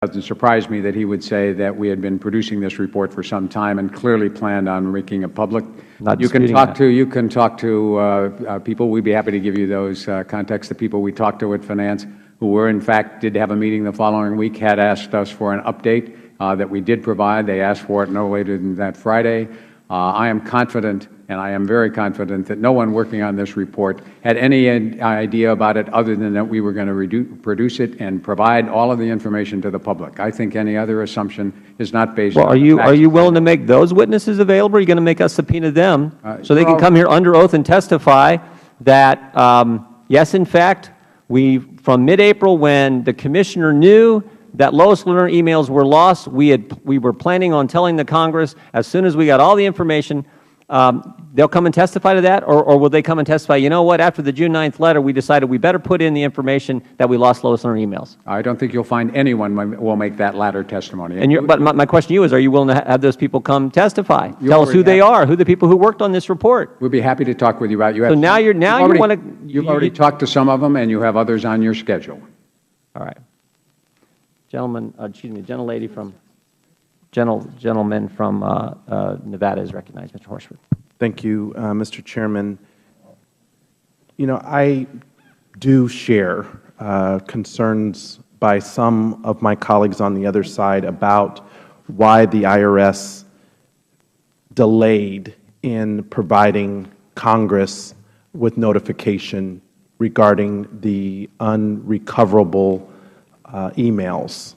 doesn't surprise me that he would say that we had been producing this report for some time and clearly planned on making it public. You can talk to people. We'd be happy to give you those contacts. The people we talked to at Finance, who were in fact did have a meeting the following week, had asked us for an update that we did provide. They asked for it no later than that Friday. I am confident, and I am very confident, that no one working on this report had any idea about it other than that we were going to produce it and provide all of the information to the public. I think any other assumption is not based on facts. Are you willing to make those witnesses available? Are you going to make us subpoena them so they can come here under oath and testify that, yes, in fact, from mid-April, when the Commissioner knew that Lois Lerner emails were lost, we were planning on telling the Congress as soon as we got all the information. They'll come and testify to that, or will they come and testify, you know what, after the June 9th letter, we decided we better put in the information that we lost Lois Lerner emails? I don't think you'll find anyone will make that latter testimony. But my question to you is, are you willing to have those people come testify? Tell us who they are, who the people who worked on this report. We'd be happy to talk with you about. So now you want to. You've already talked to some of them, and you have others on your schedule. All right. Gentleman from Nevada is recognized. Mr. Horsford. Thank you, Mr. Chairman. You know, I do share concerns by some of my colleagues on the other side about why the IRS delayed in providing Congress with notification regarding the unrecoverable emails,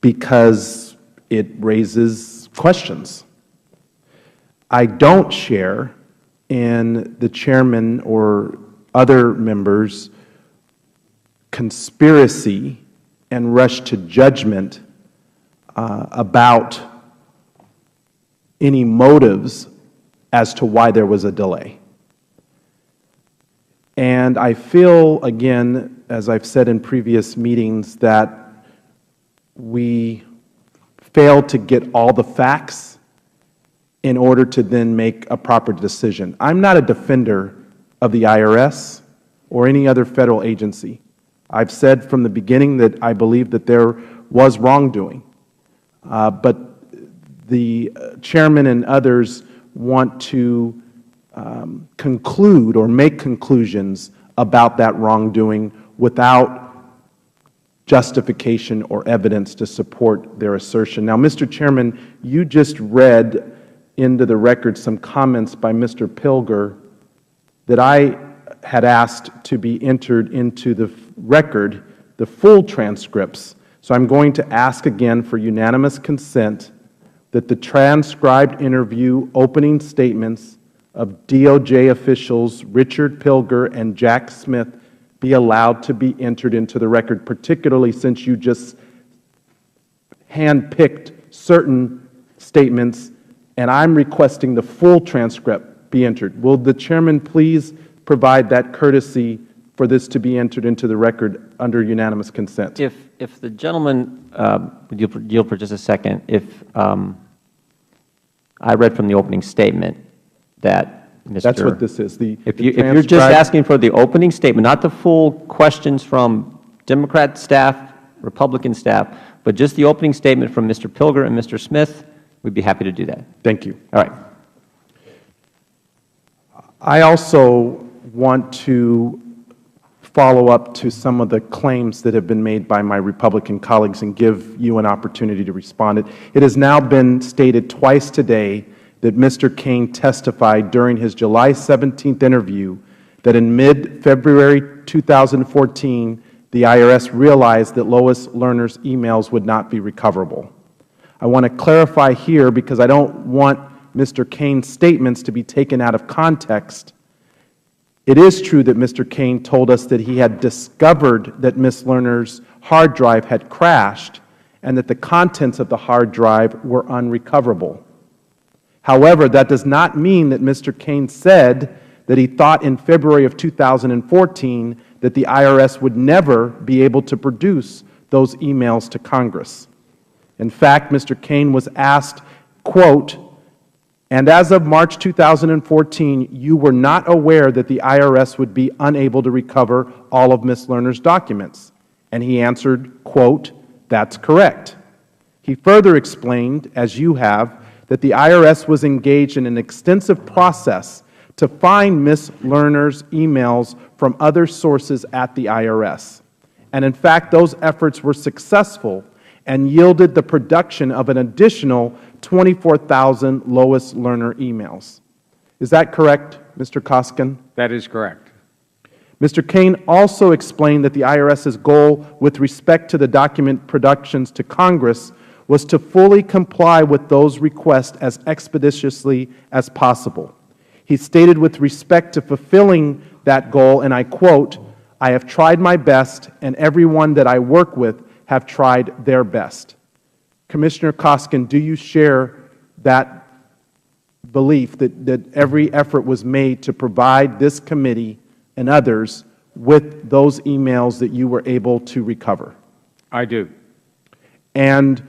because it raises questions. I don't share in the Chairman or other members' conspiracy and rush to judgment about any motives as to why there was a delay. And I feel, again, as I've said in previous meetings, that we failed to get all the facts in order to then make a proper decision. I'm not a defender of the IRS or any other Federal agency. I've said from the beginning that I believe that there was wrongdoing. But the Chairman and others want to conclude or make conclusions about that wrongdoing without justification or evidence to support their assertion. Now, Mr. Chairman, you just read into the record some comments by Mr. Pilger that I had asked to be entered into the record, the full transcripts. So I'm going to ask again for unanimous consent that the transcribed interview opening statements of DOJ officials Richard Pilger and Jack Smith be allowed to be entered into the record, particularly since you just handpicked certain statements, and I'm requesting the full transcript be entered. Will the Chairman please provide that courtesy for this to be entered into the record under unanimous consent? If the gentleman would yield for just a second, if I read from the opening statement that Mr. That's what this is. If you're just asking for the opening statement, not the full questions from Democrat staff, Republican staff, but just the opening statement from Mr. Pilger and Mr. Smith, we'd be happy to do that. Thank you. All right. I also want to follow up to some of the claims that have been made by my Republican colleagues and give you an opportunity to respond. It has now been stated twice today that Mr. Kane testified during his July 17th interview that in mid-February 2014, the IRS realized that Lois Lerner's emails would not be recoverable. I want to clarify here, because I don't want Mr. Kane's statements to be taken out of context. It is true that Mr. Kane told us that he had discovered that Ms. Lerner's hard drive had crashed and that the contents of the hard drive were unrecoverable. However, that does not mean that Mr. Kane said that he thought in February of 2014 that the IRS would never be able to produce those emails to Congress. In fact, Mr. Kane was asked, quote, "And as of March 2014, you were not aware that the IRS would be unable to recover all of Ms. Lerner's documents." And he answered, quote, That's correct. He further explained, as you have, that the IRS was engaged in an extensive process to find Ms. Lerner's emails from other sources at the IRS. And in fact, those efforts were successful and yielded the production of an additional 24,000 Lois Lerner emails. Is that correct, Mr. Koskin? That is correct. Mr. Kane also explained that the IRS's goal with respect to the document productions to Congress was to fully comply with those requests as expeditiously as possible. He stated with respect to fulfilling that goal, and I quote, "I have tried my best, and everyone that I work with have tried their best." Commissioner Koskin, do you share that belief that every effort was made to provide this committee and others with those emails that you were able to recover? I do. And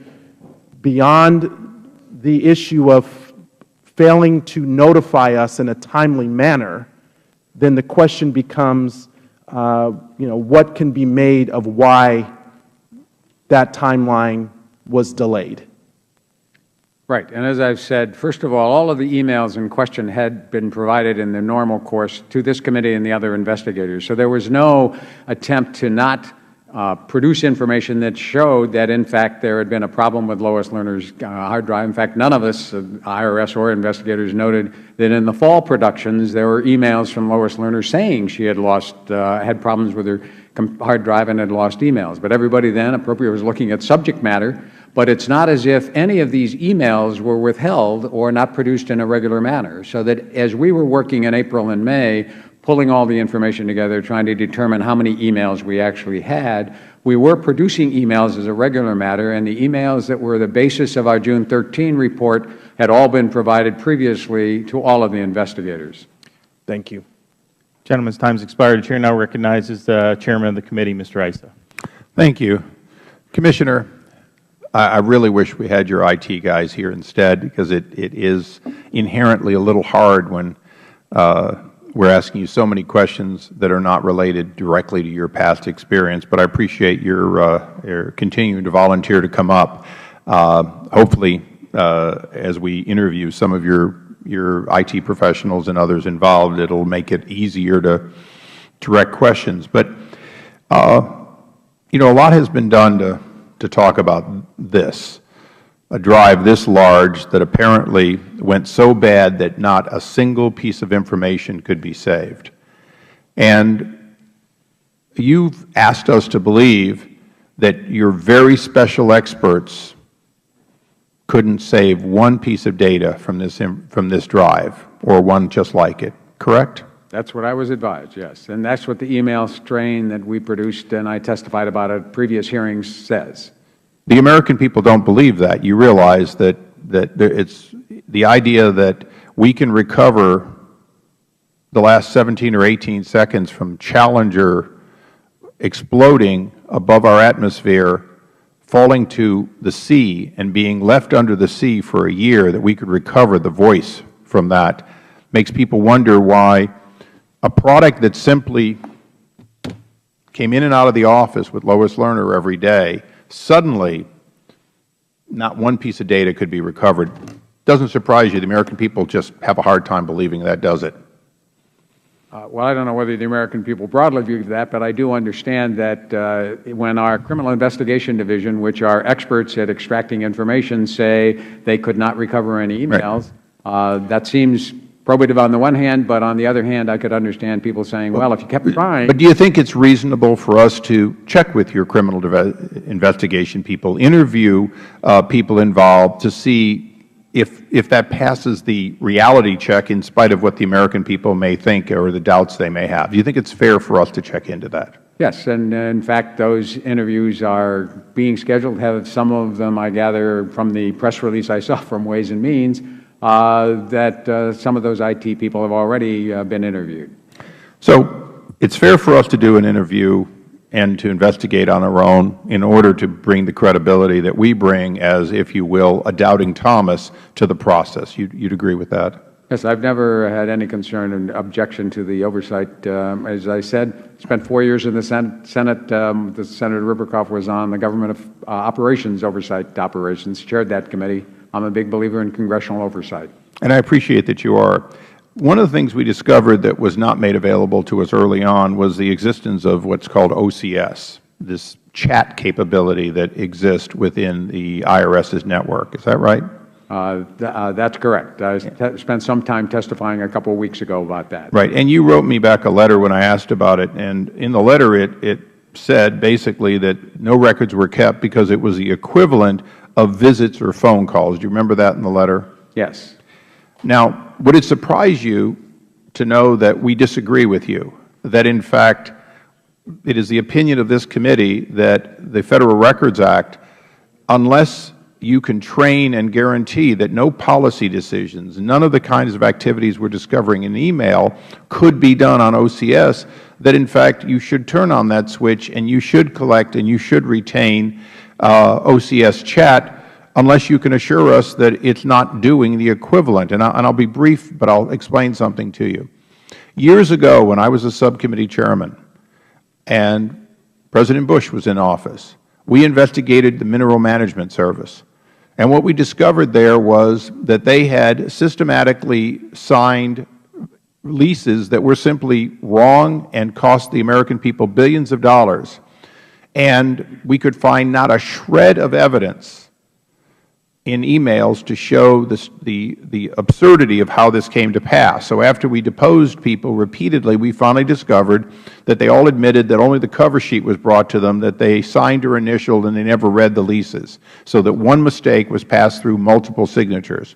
beyond the issue of failing to notify us in a timely manner, then the question becomes, what can be made of why that timeline was delayed? Right. And as I've said, first of all of the emails in question had been provided in the normal course to this committee and the other investigators. So there was no attempt to not produce information that showed that, in fact, there had been a problem with Lois Lerner's hard drive. In fact, none of us, IRS or investigators, noted that in the fall productions there were emails from Lois Lerner saying she had had problems with her hard drive and had lost emails. But everybody then appropriately was looking at subject matter. But it's not as if any of these emails were withheld or not produced in a regular manner. So that as we were working in April and May, pulling all the information together, trying to determine how many emails we actually had, we were producing emails as a regular matter, and the emails that were the basis of our June 13 report had all been provided previously to all of the investigators. Thank you. Gentleman's time has expired. The Chair now recognizes the Chairman of the committee, Mr. Issa. Thank you. Commissioner, I really wish we had your IT guys here instead, because it is inherently a little hard when we're asking you so many questions that are not related directly to your past experience. But I appreciate your continuing to volunteer to come up. Hopefully, as we interview some of your IT professionals and others involved, it will make it easier to direct questions. But a lot has been done to talk about this, a drive this large that apparently went so bad that not a single piece of information could be saved. And you've asked us to believe that your very special experts couldn't save one piece of data from this drive, or one just like it, correct? That's what I was advised, yes. And that's what the email strain that we produced and I testified about at previous hearings says. The American people don't believe that. You realize that it's the idea that we can recover the last 17 or 18 seconds from Challenger exploding above our atmosphere, falling to the sea, and being left under the sea for a year, that we could recover the voice from that, makes people wonder why a product that simply came in and out of the office with Lois Lerner every day, suddenly not one piece of data could be recovered. Doesn't surprise you. The American people just have a hard time believing that, does it? Well, I don't know whether the American people broadly view that, but I do understand that when our Criminal Investigation Division, which are experts at extracting information, say they could not recover any emails, that seems probative on the one hand, but on the other hand, I could understand people saying, well, if you kept trying. But do you think it's reasonable for us to check with your criminal investigation people, interview people involved to see if that passes the reality check in spite of what the American people may think or the doubts they may have? Do you think it's fair for us to check into that? Yes, and in fact, those interviews are being scheduled. Have some of them, I gather, from the press release I saw from Ways and Means, that some of those IT people have already been interviewed. So it's fair for us to do an interview and to investigate on our own in order to bring the credibility that we bring as, if you will, a doubting Thomas to the process. You'd agree with that? Yes, I've never had any concern and objection to the oversight. As I said, spent 4 years in the Senate. Senator Rivercroft was on the Government of Operations Oversight Operations, chaired that committee. I'm a big believer in congressional oversight. And I appreciate that you are. One of the things we discovered that was not made available to us early on was the existence of what's called OCS, this chat capability that exists within the IRS's network. Is that right? That's correct. I spent some time testifying a couple of weeks ago about that. Right. And you wrote me back a letter when I asked about it. And in the letter, it said basically that no records were kept because it was the equivalent of visits or phone calls. Do you remember that in the letter? Yes. Now, would it surprise you to know that we disagree with you, that in fact it is the opinion of this committee that the Federal Records Act, unless you can train and guarantee that no policy decisions, none of the kinds of activities we're discovering in email could be done on OCS, that in fact you should turn on that switch and you should collect and you should retain OCS chat unless you can assure us that it's not doing the equivalent. And I'll be brief, but I'll explain something to you. Years ago, when I was a subcommittee chairman and President Bush was in office, we investigated the Mineral Management Service. And what we discovered there was that they had systematically signed leases that were simply wrong and cost the American people billions of dollars. And we could find not a shred of evidence in emails to show the absurdity of how this came to pass. So after we deposed people repeatedly, we finally discovered that they all admitted that only the cover sheet was brought to them, that they signed or initialed and they never read the leases, so that one mistake was passed through multiple signatures.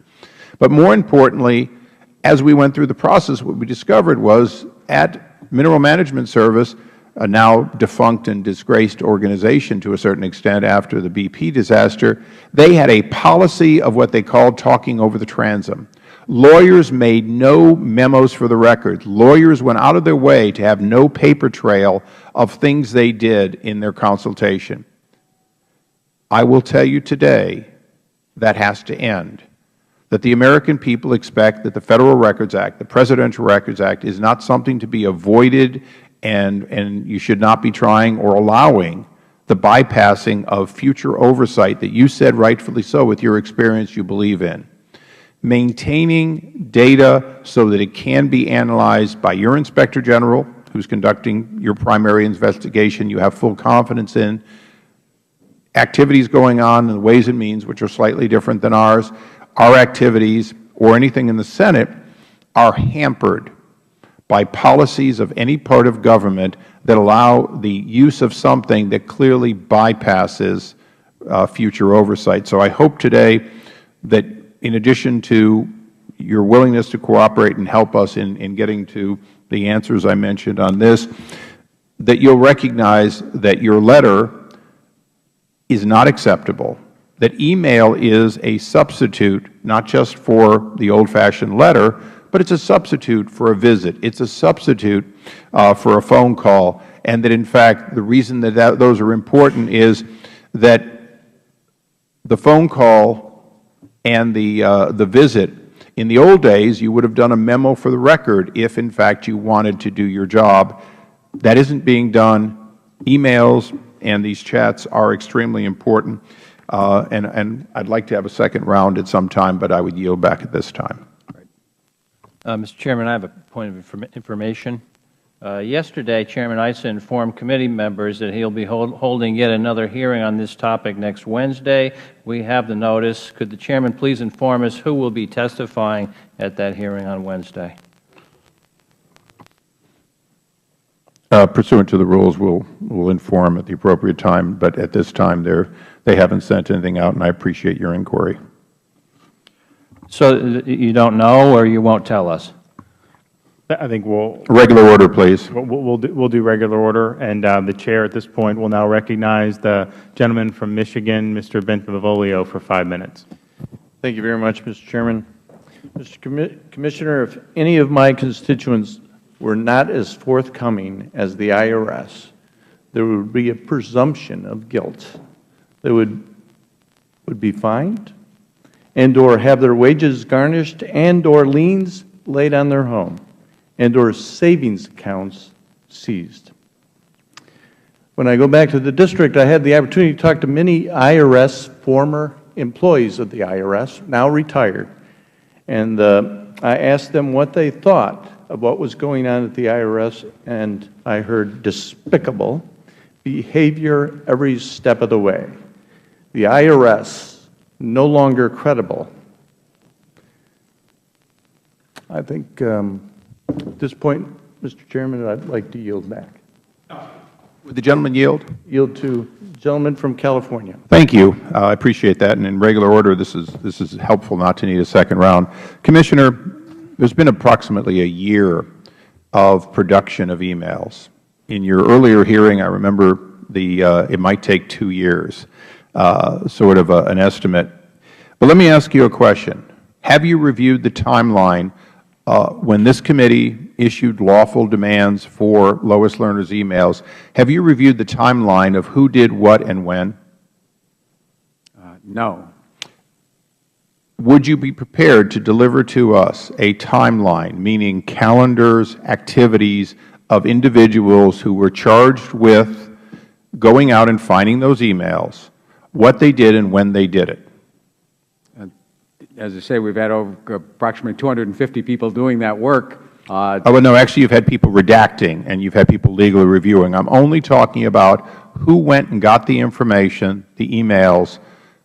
But more importantly, as we went through the process, what we discovered was at Mineral Management Service, a now defunct and disgraced organization to a certain extent after the BP disaster, they had a policy of what they called talking over the transom. Lawyers made no memos for the record. Lawyers went out of their way to have no paper trail of things they did in their consultation. I will tell you today that has to end, that the American people expect that the Federal Records Act, the Presidential Records Act, is not something to be avoided, and you should not be trying or allowing the bypassing of future oversight that you said rightfully so with your experience you believe in. Maintaining data so that it can be analyzed by your Inspector General, who's conducting your primary investigation, you have full confidence in, activities going on in the Ways and Means, which are slightly different than ours, our activities, or anything in the Senate, are hampered by policies of any part of government that allow the use of something that clearly bypasses future oversight. So I hope today that in addition to your willingness to cooperate and help us in getting to the answers I mentioned on this, that you'll recognize that your letter is not acceptable, that email is a substitute not just for the old-fashioned letter, but it's a substitute for a visit. It's a substitute for a phone call, and that in fact the reason that those are important is that the phone call and the visit, in the old days you would have done a memo for the record if in fact you wanted to do your job. That isn't being done. Emails and these chats are extremely important, and I'd like to have a second round at some time, but I would yield back at this time. Mr. Chairman, I have a point of information. Yesterday, Chairman Issa informed committee members that he will be holding yet another hearing on this topic next Wednesday. We have the notice. Could the Chairman please inform us who will be testifying at that hearing on Wednesday? Pursuant to the rules, we'll inform at the appropriate time, but at this time they haven't sent anything out, and I appreciate your inquiry. So you don't know, or you won't tell us? I think we'll regular order, please. We'll do regular order, and the chair at this point will now recognize the gentleman from Michigan, Mr. Bentivolio, for 5 minutes. Thank you very much, Mr. Chairman. Mr. Commissioner, if any of my constituents were not as forthcoming as the IRS, there would be a presumption of guilt. They would be fined, and/or have their wages garnished and/or liens laid on their home and/or savings accounts seized. When I go back to the district, I had the opportunity to talk to many IRS former employees of the IRS, now retired, and I asked them what they thought of what was going on at the IRS, and I heard despicable behavior every step of the way. The IRS no longer credible. I think at this point, Mr. Chairman, I'd like to yield back. Would the gentleman yield? Yield to the gentleman from California. Thank you. I appreciate that. And in regular order, this is helpful not to need a second round. Commissioner, there's been approximately a year of production of emails. In your earlier hearing, I remember it might take 2 years, sort of an estimate. But let me ask you a question. Have you reviewed the timeline when this committee issued lawful demands for lowest learners' emails? Have you reviewed the timeline of who did what and when? No. Would you be prepared to deliver to us a timeline, meaning calendars, activities of individuals who were charged with going out and finding those emails, what they did and when they did it? As I say, we've had over approximately 250 people doing that work. Well, no, actually you've had people redacting and you've had people legally reviewing. I'm only talking about who went and got the information, the emails,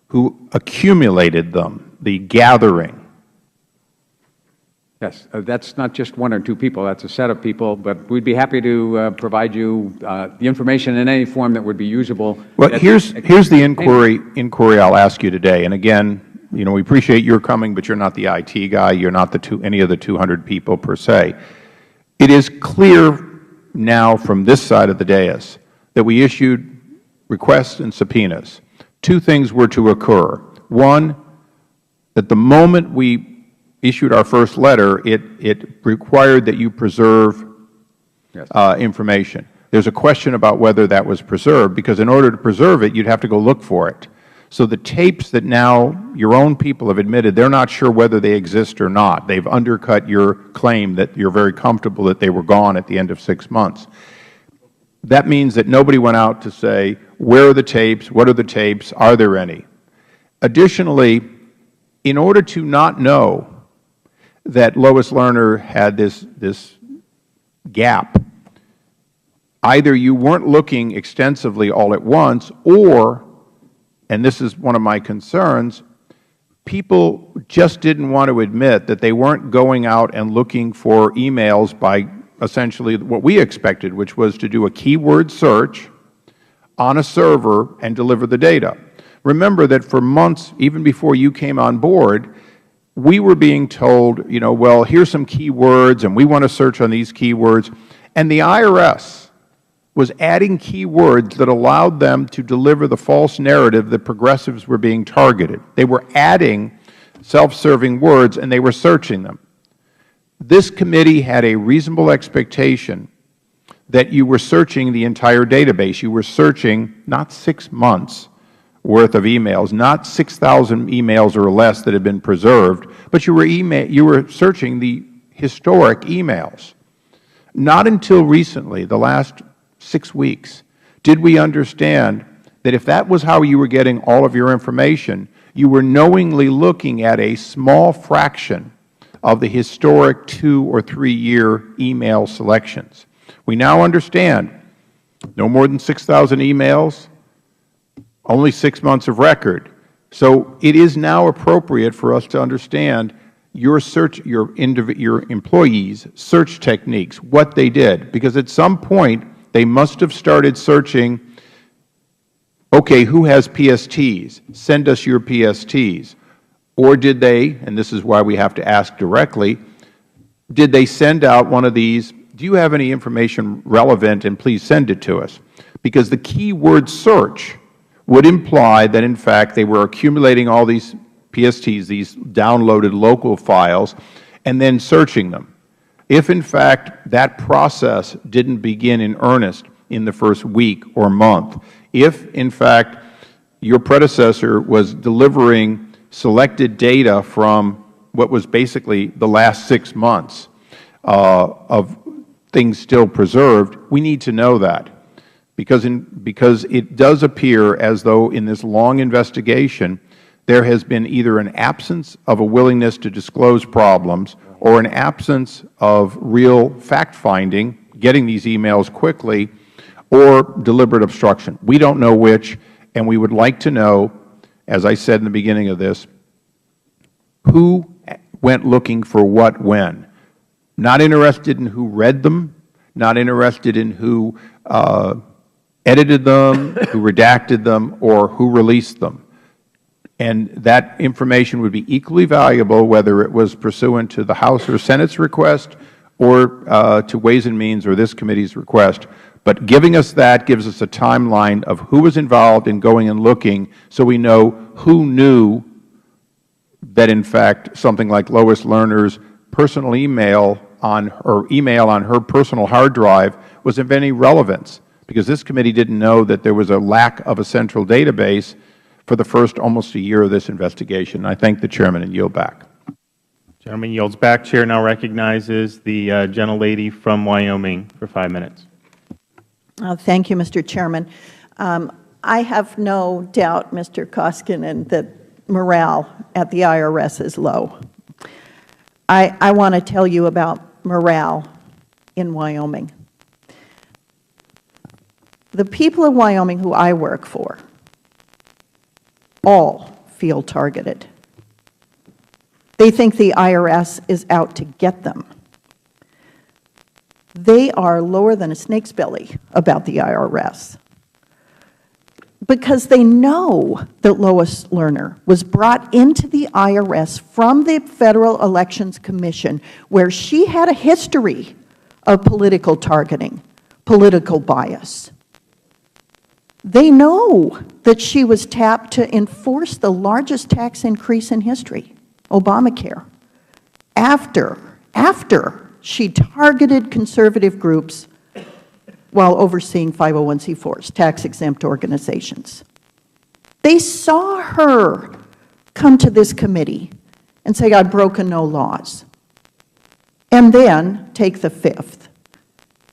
who accumulated them, the gathering. Yes, that's not just 1 or 2 people. That's a set of people. But we'd be happy to provide you the information in any form that would be usable. Well, here's the inquiry I'll ask you today. And again, you know, we appreciate your coming, but you're not the IT guy. You're not any of the 200 people per se. It is clear now from this side of the dais that we issued requests and subpoenas. 2 things were to occur. One, that the moment we issued our first letter, it required that you preserve information. There's a question about whether that was preserved, because in order to preserve it, you'd have to go look for it. So the tapes that now your own people have admitted, they're not sure whether they exist or not. They've undercut your claim that you're very comfortable that they were gone at the end of 6 months. That means that nobody went out to say, where are the tapes? What are the tapes? Are there any? Additionally, in order to not know that Lois Lerner had this gap, either you weren't looking extensively all at once, or, and this is one of my concerns, people just didn't want to admit that they weren't going out and looking for emails by essentially what we expected, which was to do a keyword search on a server and deliver the data. Remember that for months, even before you came on board, we were being told, you know, well, here's some keywords and we want to search on these keywords. And the IRS was adding keywords that allowed them to deliver the false narrative that progressives were being targeted. They were adding self-serving words and they were searching them. This committee had a reasonable expectation that you were searching the entire database. You were searching not 6 months worth of emails, not 6,000 emails or less that had been preserved, but you were searching the historic emails. Not until recently, the last 6 weeks, did we understand that if that was how you were getting all of your information, you were knowingly looking at a small fraction of the historic 2 or 3 year email selections. We now understand no more than 6,000 emails, only 6 months of record. So it is now appropriate for us to understand your employees' search techniques, what they did, because at some point they must have started searching, okay, who has PSTs? Send us your PSTs. Or did they, and this is why we have to ask directly, did they send out one of these, do you have any information relevant and please send it to us? Because the keyword search would imply that in fact they were accumulating all these PSTs, these downloaded local files, and then searching them. If in fact that process didn't begin in earnest in the first week or month, if in fact your predecessor was delivering selected data from what was basically the last 6 months of things still preserved, we need to know that. Because it does appear as though in this long investigation, there has been either an absence of a willingness to disclose problems or an absence of real fact-finding, getting these emails quickly, or deliberate obstruction. We don't know which, and we would like to know, as I said in the beginning of this, who went looking for what when. Not interested in who read them, not interested in who edited them, who redacted them, or who released them. And that information would be equally valuable whether it was pursuant to the House or Senate's request or to Ways and Means or this committee's request. But giving us that gives us a timeline of who was involved in going and looking so we know who knew that, in fact, something like Lois Lerner's personal email on her personal hard drive was of any relevance, because this committee didn't know that there was a lack of a central database for the first almost a year of this investigation. I thank the Chairman and yield back. The gentleman yields back. Chair now recognizes the gentlelady from Wyoming for 5 minutes. Thank you, Mr. Chairman. I have no doubt, Mr. Koskinen, that morale at the IRS is low. I want to tell you about morale in Wyoming. The people of Wyoming who I work for all feel targeted. They think the IRS is out to get them. They are lower than a snake's belly about the IRS because they know that Lois Lerner was brought into the IRS from the Federal Elections Commission, where she had a history of political targeting, political bias. They know that she was tapped to enforce the largest tax increase in history, Obamacare, after she targeted conservative groups while overseeing 501c4s, tax-exempt organizations. They saw her come to this committee and say, I've broken no laws, and then take the fifth.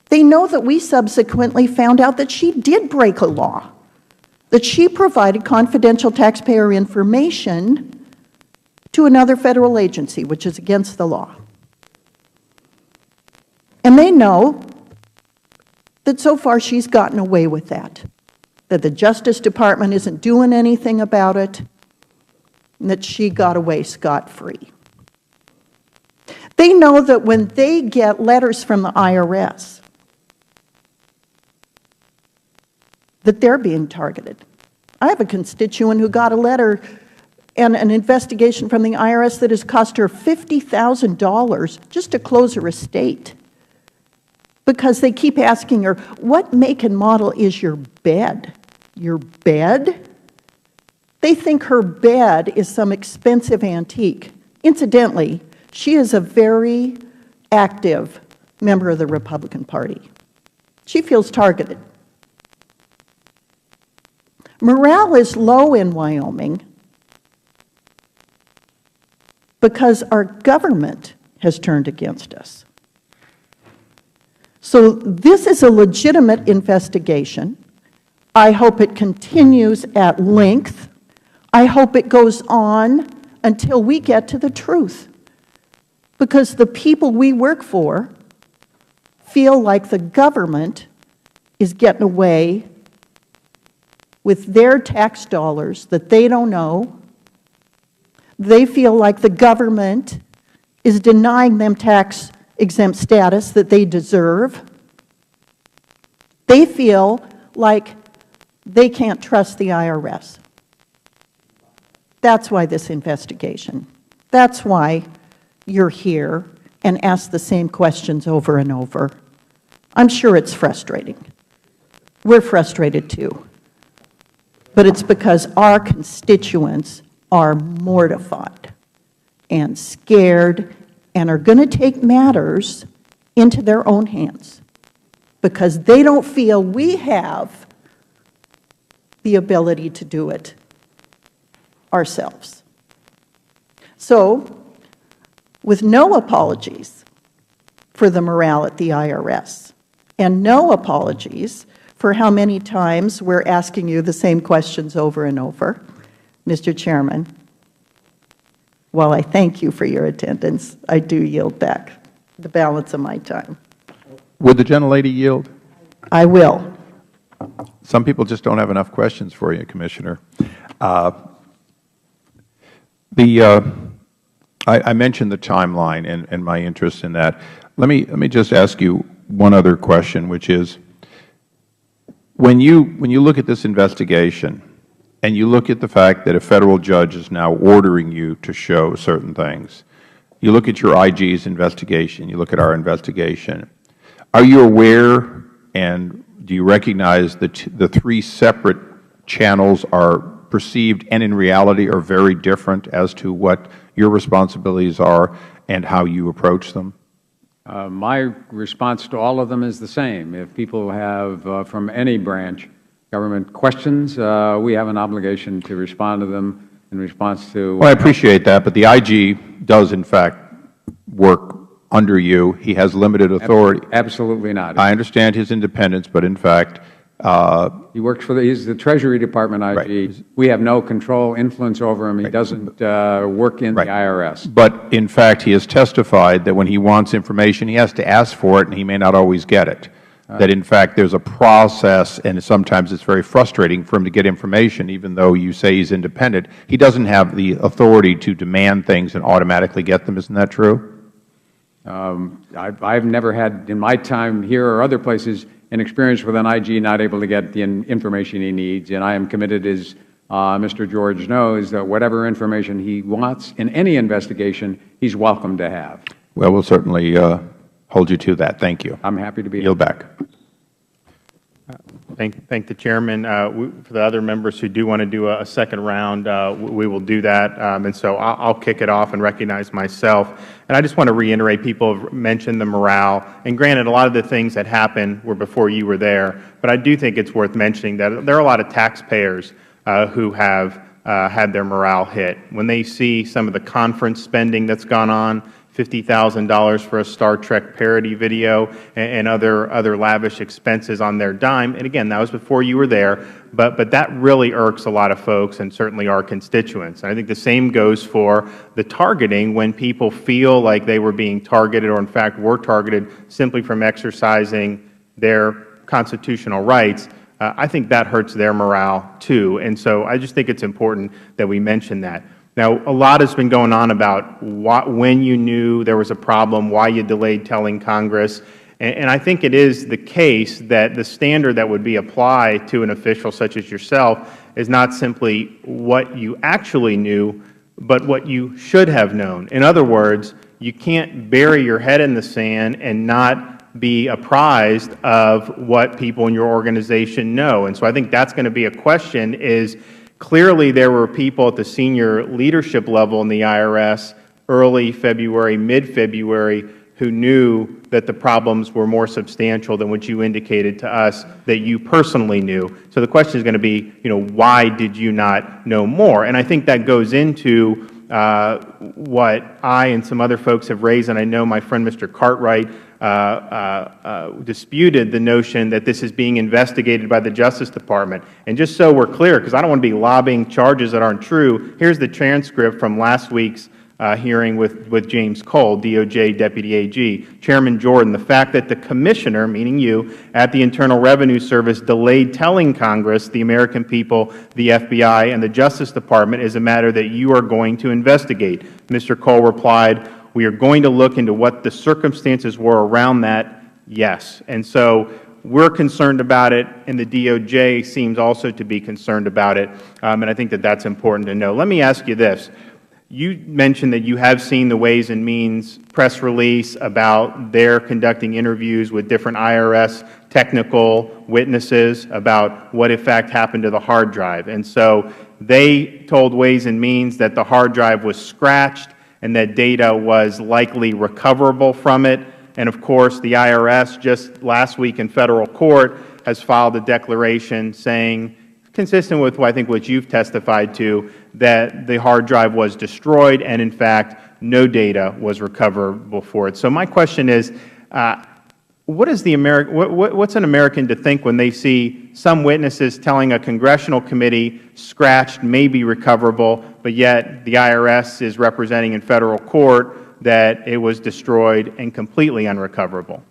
They know that we subsequently found out that she did break a law, that she provided confidential taxpayer information to another federal agency, which is against the law. And they know that so far she's gotten away with that the Justice Department isn't doing anything about it, and that she got away scot-free. They know that when they get letters from the IRS, that they're being targeted. I have a constituent who got a letter and an investigation from the IRS that has cost her $50,000 just to close her estate, because they keep asking her, what make and model is your bed? Your bed? They think her bed is some expensive antique. Incidentally, she is a very active member of the Republican Party. She feels targeted. Morale is low in Wyoming because our government has turned against us. So this is a legitimate investigation. I hope it continues at length. I hope it goes on until we get to the truth, because the people we work for feel like the government is getting away with their tax dollars that they don't know. They feel like the government is denying them tax-exempt status that they deserve. They feel like they can't trust the IRS. That's why this investigation. That's why you're here and ask the same questions over and over. I'm sure it's frustrating. We're frustrated too. But it's because our constituents are mortified and scared and are going to take matters into their own hands because they don't feel we have the ability to do it ourselves. So, with no apologies for the morale at the IRS, and no apologies for how many times we're asking you the same questions over and over, Mr. Chairman, while I thank you for your attendance, I do yield back the balance of my time. Would the gentlelady yield? I will. Some people just don't have enough questions for you, Commissioner. I mentioned the timeline and my interest in that. Let me just ask you one other question, which is, when you look at this investigation and you look at the fact that a Federal judge is now ordering you to show certain things, you look at your IG's investigation, you look at our investigation, are you aware and do you recognize that the three separate channels are perceived and in reality are very different as to what your responsibilities are and how you approach them? My response to all of them is the same. If people have, from any branch, government questions, we have an obligation to respond to them in response to— Well, I appreciate that, but the IG does, in fact, work under you. He has limited authority. Absolutely not. I understand his independence, but in fact— he works for he's the Treasury Department IG. Right. We have no control, influence over him. He doesn't work in the IRS. But in fact, he has testified that when he wants information, he has to ask for it, and he may not always get it. That in fact, there's a process, and sometimes it's very frustrating for him to get information, even though you say he's independent. He doesn't have the authority to demand things and automatically get them. Isn't that true? I've never had, in my time here or other places, an experience with an IG not able to get the information he needs, and I am committed, as Mr. George knows, that whatever information he wants in any investigation, he's welcome to have. Well, we'll certainly hold you to that. Thank you. I'm happy to be here. Yield back. Thank the Chairman. For the other members who do want to do a second round, we will do that. And so I'll kick it off and recognize myself. And I just want to reiterate, people have mentioned the morale. And granted, a lot of the things that happened were before you were there. But I do think it's worth mentioning that there are a lot of taxpayers who have had their morale hit. When they see some of the conference spending that's gone on, $50,000 for a Star Trek parody video and other lavish expenses on their dime. And again, that was before you were there, but that really irks a lot of folks and certainly our constituents. And I think the same goes for the targeting when people feel like they were being targeted or in fact were targeted simply from exercising their constitutional rights. I think that hurts their morale too. And so I just think it's important that we mention that. Now, a lot has been going on about when you knew there was a problem, why you delayed telling Congress. And I think it is the case that the standard that would be applied to an official such as yourself is not simply what you actually knew, but what you should have known. In other words, you can't bury your head in the sand and not be apprised of what people in your organization know. And so I think that's going to be a question is, clearly, there were people at the senior leadership level in the IRS early February, mid-February, who knew that the problems were more substantial than what you indicated to us that you personally knew. So the question is going to be, why did you not know more? And I think that goes into what I and some other folks have raised, and I know my friend Mr. Cartwright disputed the notion that this is being investigated by the Justice Department. And just so we're clear, because I don't want to be lobbying charges that aren't true, here's the transcript from last week's hearing with James Cole, DOJ Deputy AG. Chairman Jordan, the fact that the Commissioner, meaning you, at the Internal Revenue Service delayed telling Congress, the American people, the FBI, and the Justice Department is a matter that you are going to investigate. Mr. Cole replied, we are going to look into what the circumstances were around that, yes. And so we're concerned about it, and the DOJ seems also to be concerned about it, and I think that that's important to know. Let me ask you this. You mentioned that you have seen the Ways and Means press release about their conducting interviews with different IRS technical witnesses about what in fact happened to the hard drive. And so they told Ways and Means that the hard drive was scratched and that data was likely recoverable from it. And of course, the IRS just last week in federal court has filed a declaration saying consistent with what I think what you've testified to, that the hard drive was destroyed and, in fact, no data was recoverable for it. So my question is, what's an American to think when they see some witnesses telling a congressional committee scratched may be recoverable, but yet the IRS is representing in Federal court that it was destroyed and completely unrecoverable?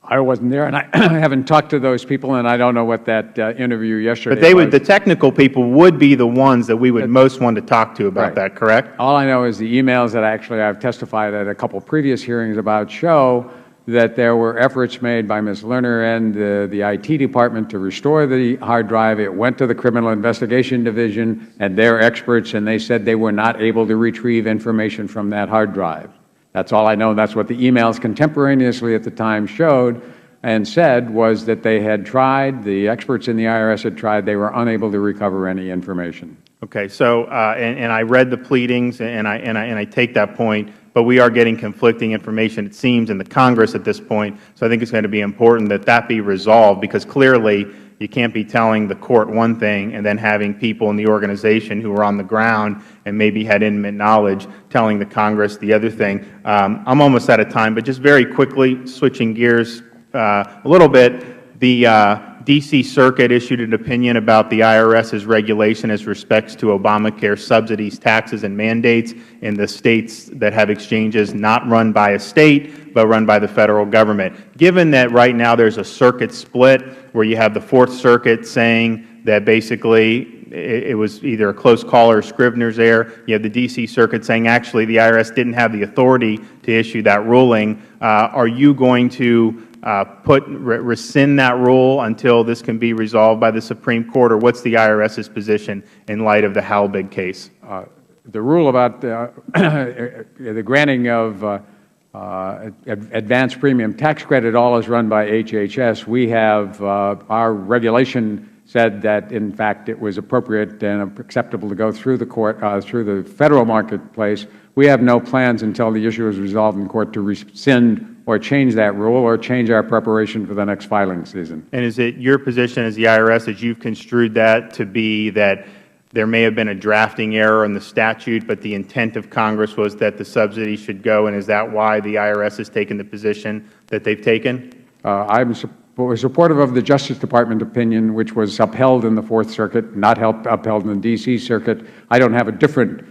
I wasn't there, and I haven't talked to those people, and I don't know what that interview yesterday But was. the technical people would be the ones that we would most want to talk to about that, correct? All I know is the emails that I've testified at a couple previous hearings about show that there were efforts made by Ms. Lerner and the IT department to restore the hard drive. It went to the Criminal Investigation Division and their experts, and they said they were not able to retrieve information from that hard drive. That's all I know. That's what the emails contemporaneously at the time showed and said, was that they had tried, the experts in the IRS had tried, they were unable to recover any information. Okay. So, and I read the pleadings, and I take that point, but we are getting conflicting information, it seems, in the Congress at this point. So I think it's going to be important that that be resolved, because clearly you can't be telling the court one thing and then having people in the organization who are on the ground and maybe had intimate knowledge telling the Congress the other thing. I'm almost out of time, but just very quickly, switching gears a little bit, the D.C. Circuit issued an opinion about the IRS's regulation as respects to Obamacare subsidies, taxes, and mandates in the states that have exchanges not run by a state but run by the Federal Government. Given that right now there's a circuit split where you have the Fourth Circuit saying that basically it was either a close call or a Scrivener's error, you have the D.C. Circuit saying actually the IRS didn't have the authority to issue that ruling, are you going to rescind that rule until this can be resolved by the Supreme Court, or what's the IRS's position in light of the Halbig case? The rule about the granting of advanced premium tax credit all is run by HHS. We have, our regulation said that, in fact, it was appropriate and acceptable to go through the court, through the Federal marketplace. We have no plans until the issue is resolved in court to rescind or change that rule or change our preparation for the next filing season. And is it your position as the IRS that you've construed that to be that there may have been a drafting error in the statute, but the intent of Congress was that the subsidy should go, and is that why the IRS has taken the position that they've taken? I'm supportive of the Justice Department opinion, which was upheld in the Fourth Circuit, not upheld in the D.C. Circuit. I don't have a different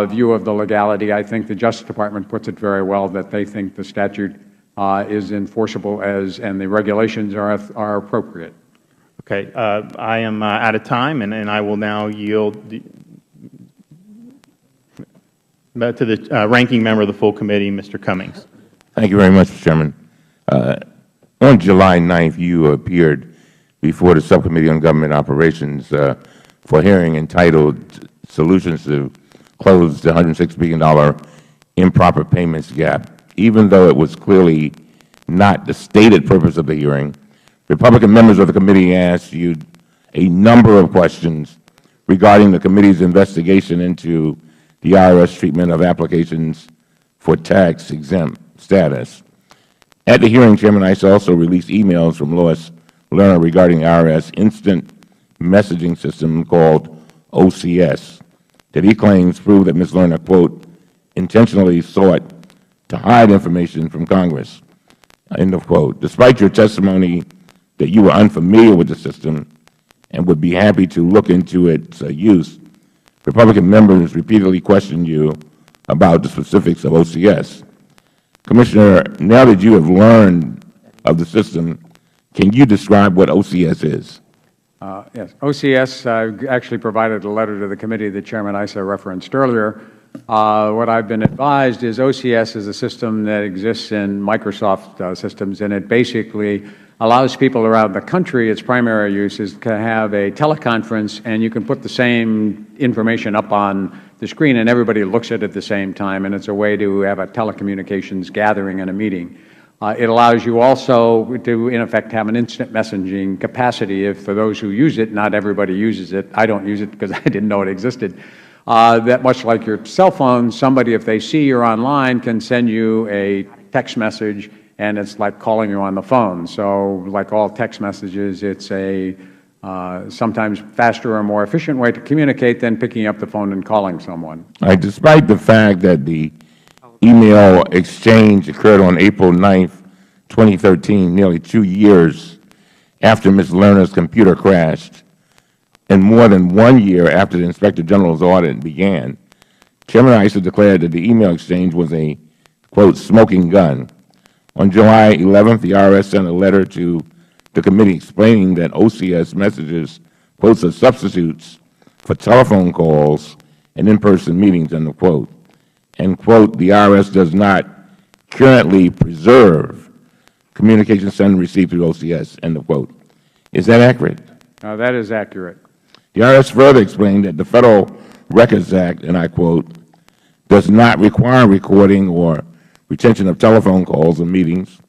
view of the legality. I think the Justice Department puts it very well, that they think the statute is enforceable and the regulations are appropriate. Okay. I am out of time, and I will now yield to the ranking member of the full committee, Mr. Cummings. Thank you very much, Mr. Chairman. On July 9th, you appeared before the Subcommittee on Government Operations for a hearing entitled Solutions to Close the $106 billion Improper Payments Gap. Even though it was clearly not the stated purpose of the hearing, Republican members of the committee asked you a number of questions regarding the committee's investigation into the IRS treatment of applications for tax-exempt status. At the hearing, Chairman Issa also released emails from Lois Lerner regarding the IRS instant messaging system called OCS that he claims proved that Ms. Lerner, quote, intentionally sought to hide information from Congress, end of quote. Despite your testimony that you were unfamiliar with the system and would be happy to look into its use, Republican members repeatedly questioned you about the specifics of OCS. Commissioner, now that you have learned of the system, can you describe what OCS is? Yes. OCS, I actually provided a letter to the committee that Chairman Issa referenced earlier. What I've been advised is OCS is a system that exists in Microsoft systems, and it basically allows people around the country, its primary use is to have a teleconference, and you can put the same information up on the screen, and everybody looks at it at the same time, and it's a way to have a telecommunications gathering and a meeting. It allows you also to, in effect, have an instant messaging capacity. If for those who use it, not everybody uses it. I don't use it because I didn't know it existed. That much like your cell phone, somebody, if they see you're online, can send you a text message, and it's like calling you on the phone. So like all text messages, it's a sometimes faster or more efficient way to communicate than picking up the phone and calling someone. Despite the fact that the email exchange occurred on April 9th, 2013, nearly 2 years after Ms. Lerner's computer crashed, and more than 1 year after the Inspector General's audit began, Chairman Issa declared that the email exchange was a, quote, smoking gun. On July 11th, the IRS sent a letter to the committee explaining that OCS messages, quotes, are substitutes for telephone calls and in-person meetings, end of quote. And, quote, the IRS does not currently preserve communications sent and received through OCS, end of quote. Is that accurate? That is accurate. The IRS further explained that the Federal Records Act, and I quote, does not require recording or retention of telephone calls and meetings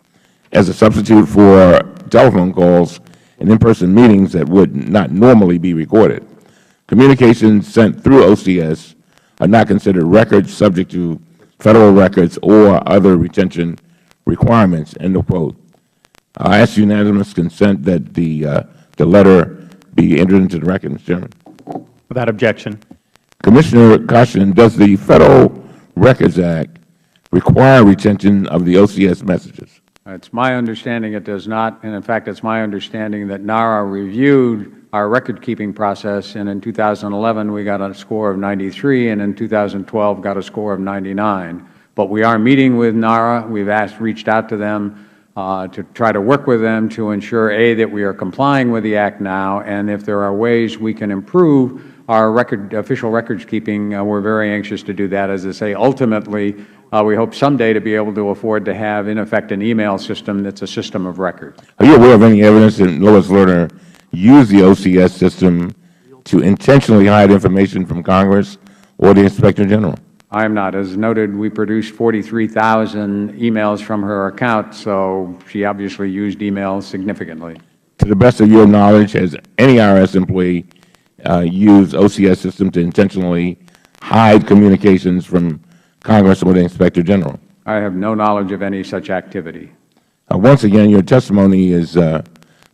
as a substitute for telephone calls and in-person meetings that would not normally be recorded. Communications sent through OCS are not considered records subject to Federal records or other retention requirements, end of quote. I ask unanimous consent that the letter be entered into the record, Mr. Chairman. Without objection. Commissioner Caution, does the Federal Records Act require retention of the OCS messages? It's my understanding it does not, and in fact, it's my understanding that NARA reviewed our record-keeping process, and in 2011 we got a score of 93, and in 2012 got a score of 99. But we are meeting with NARA. We've reached out to them to try to work with them to ensure, A, that we are complying with the Act now, and if there are ways we can improve our official records keeping, we're very anxious to do that. As I say, ultimately, we hope someday to be able to afford to have, in effect, an email system that's a system of record. Are you aware of any evidence that Lois Lerner used the OCS system to intentionally hide information from Congress or the Inspector General? I am not. As noted, we produced 43,000 emails from her account, so she obviously used email significantly. To the best of your knowledge, has any IRS employee used OCS system to intentionally hide communications from Congress or the Inspector General? I have no knowledge of any such activity. Once again, your testimony is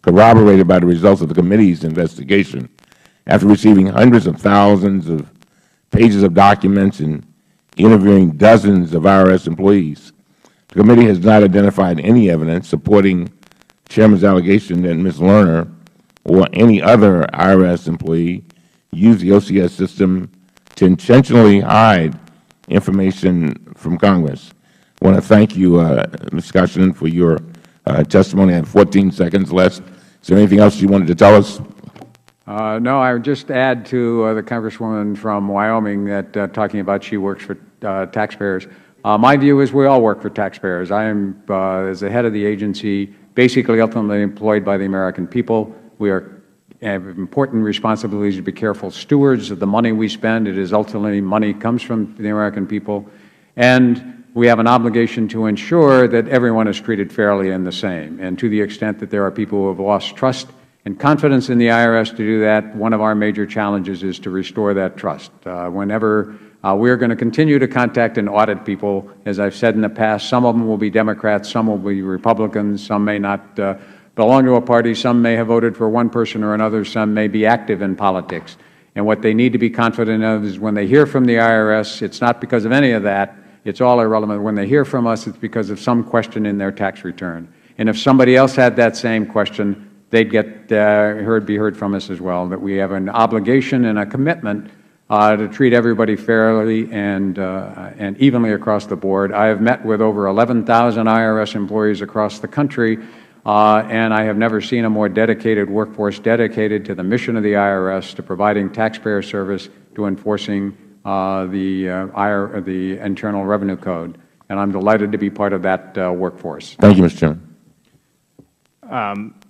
corroborated by the results of the committee's investigation. After receiving hundreds of thousands of pages of documents and interviewing dozens of IRS employees, the committee has not identified any evidence supporting the Chairman's allegation that Ms. Lerner or any other IRS employee used the OCS system to intentionally hide information from Congress. I want to thank you, Ms. Caution, for your testimony. I have 14 seconds left. Is there anything else you wanted to tell us? No, I would just add to the Congresswoman from Wyoming that talking about she works for taxpayers. My view is we all work for taxpayers. I am, as the head of the agency, basically ultimately employed by the American people. We have important responsibilities to be careful stewards of the money we spend. It is ultimately money comes from the American people. And we have an obligation to ensure that everyone is treated fairly and the same. And to the extent that there are people who have lost trust and confidence in the IRS to do that, one of our major challenges is to restore that trust. Whenever we are going to continue to contact and audit people, as I've said in the past, some of them will be Democrats, some will be Republicans, some may not belong to a party, some may have voted for one person or another, some may be active in politics. And what they need to be confident of is when they hear from the IRS, it's not because of any of that, it's all irrelevant. When they hear from us, it's because of some question in their tax return. And if somebody else had that same question, they'd get be heard from us as well, that we have an obligation and a commitment to treat everybody fairly and evenly across the board. I have met with over 11,000 IRS employees across the country, and I have never seen a more dedicated workforce dedicated to the mission of the IRS, to providing taxpayer service, to enforcing the Internal Revenue Code. And I'm delighted to be part of that workforce. Thank you, Mr. Chairman.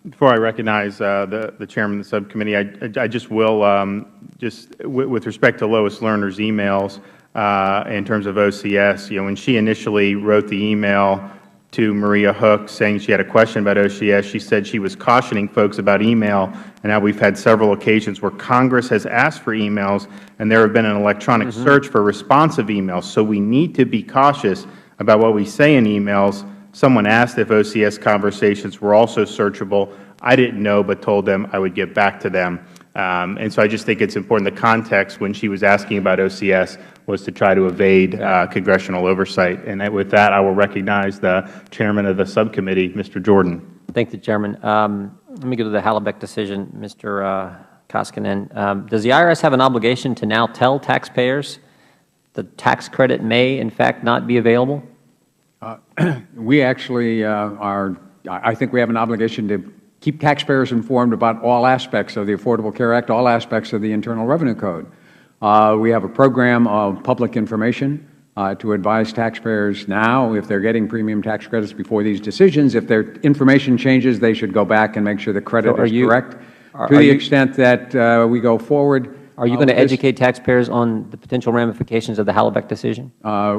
Before I recognize the Chairman of the subcommittee, I just will, with respect to Lois Lerner's emails in terms of OCS, when she initially wrote the email to Maria Hook saying she had a question about OCS, she said she was cautioning folks about email, and now we've had several occasions where Congress has asked for emails, and there have been an electronic search for responsive emails. So we need to be cautious about what we say in emails. Someone asked if OCS conversations were also searchable. I didn't know but told them I would get back to them. And so I just think it's important. The context when she was asking about OCS was to try to evade congressional oversight. And with that, I will recognize the Chairman of the subcommittee, Mr. Jordan. Thank you, Chairman. Let me go to the Hallebeck decision, Mr. Koskinen. Does the IRS have an obligation to now tell taxpayers the tax credit may, in fact, not be available? We actually I think we have an obligation to keep taxpayers informed about all aspects of the Affordable Care Act, all aspects of the Internal Revenue Code. We have a program of public information to advise taxpayers now if they're getting premium tax credits before these decisions. If their information changes, they should go back and make sure the credit is correct. To the extent that we go forward, are you going to educate taxpayers on the potential ramifications of the Hallebeck decision?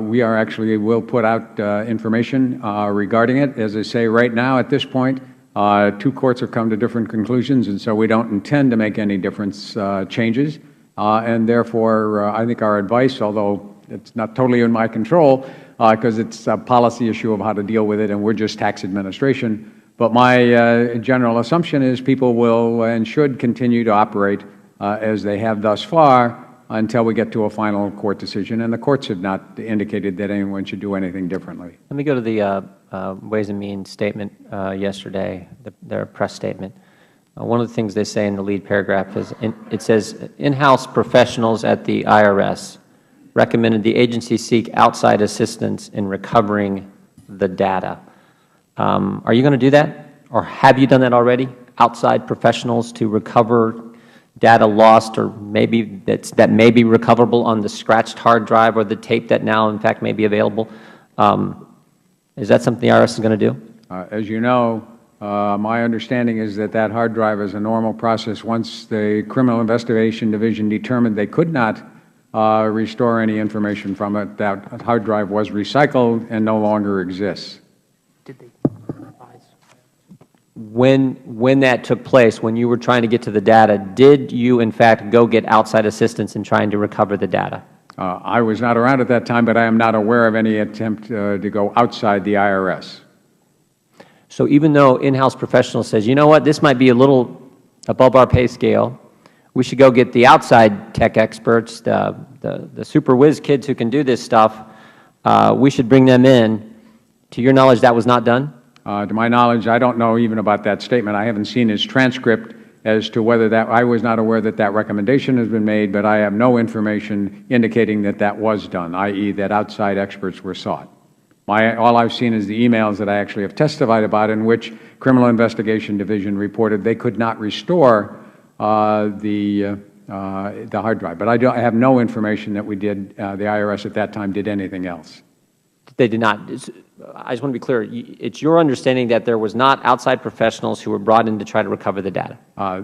We are actually will put out information regarding it. As I say, right now at this point, 2 courts have come to different conclusions, and so we don't intend to make any difference changes. And therefore, I think our advice, although it's not totally in my control, because it's a policy issue of how to deal with it, and we're just tax administration. But my general assumption is people will and should continue to operate as they have thus far until we get to a final court decision. And the courts have not indicated that anyone should do anything differently. Let me go to the Ways and Means statement yesterday, their press statement. One of the things they say in the lead paragraph is, it says, in-house professionals at the IRS recommended the agency seek outside assistance in recovering the data. Are you going to do that? Or have you done that already? Outside professionals to recover data lost or maybe that may be recoverable on the scratched hard drive or the tape that now, in fact, may be available? Is that something the IRS is going to do? As you know, my understanding is that that hard drive is a normal process. Once the Criminal Investigation Division determined they could not restore any information from it, that hard drive was recycled and no longer exists. When that took place, when you were trying to get to the data, did you, in fact, go get outside assistance in trying to recover the data? I was not around at that time, but I am not aware of any attempt to go outside the IRS. So even though in-house professionals says, you know what, this might be a little above our pay scale, we should go get the outside tech experts, the super whiz kids who can do this stuff, we should bring them in. To your knowledge, that was not done? To my knowledge, I don't know even about that statement. I haven't seen his transcript as to whether that, I was not aware that that recommendation has been made, but I have no information indicating that that was done, i.e. that outside experts were sought. All I've seen is the emails that I actually have testified about in which Criminal Investigation Division reported they could not restore the hard drive. But I have no information that we did, the IRS at that time did anything else. They did not. I just want to be clear. It's your understanding that there was not outside professionals who were brought in to try to recover the data?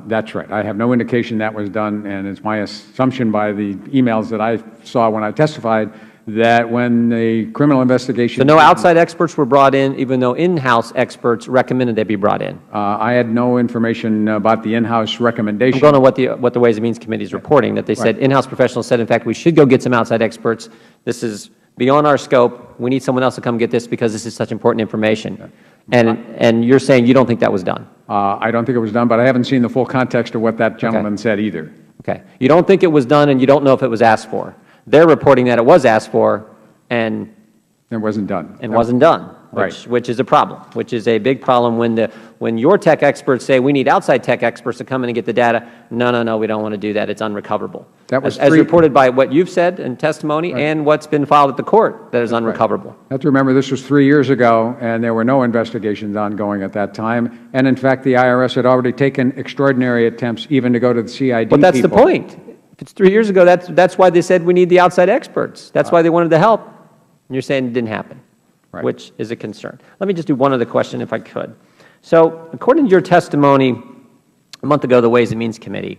That's right. I have no indication that was done, and it's my assumption by the emails that I saw when I testified that when the criminal investigation... So no outside experts were brought in, even though in-house experts recommended they be brought in? I had no information about the in-house recommendation. I'm going to what the Ways and Means Committee is reporting, that they said in-house professionals said, in fact, we should go get some outside experts. This is beyond our scope. We need someone else to come get this because this is such important information. And you're saying you don't think that was done? I don't think it was done, but I haven't seen the full context of what that gentleman said either. Okay. You don't think it was done, and you don't know if it was asked for. They're reporting that it was asked for, and it wasn't done. And wasn't done, which is a problem, which is a big problem when your tech experts say we need outside tech experts to come in and get the data. No, we don't want to do that. It's unrecoverable. That was as reported by what you've said in testimony and what's been filed at the court that is unrecoverable. You have to remember this was 3 years ago, and there were no investigations ongoing at that time. And in fact, the IRS had already taken extraordinary attempts even to go to the CID But that's the point. If it's 3 years ago, that's why they said we need the outside experts. That's why they wanted the help. And you're saying it didn't happen, which is a concern. Let me just do one other question, if I could. So according to your testimony a month ago, the Ways and Means Committee,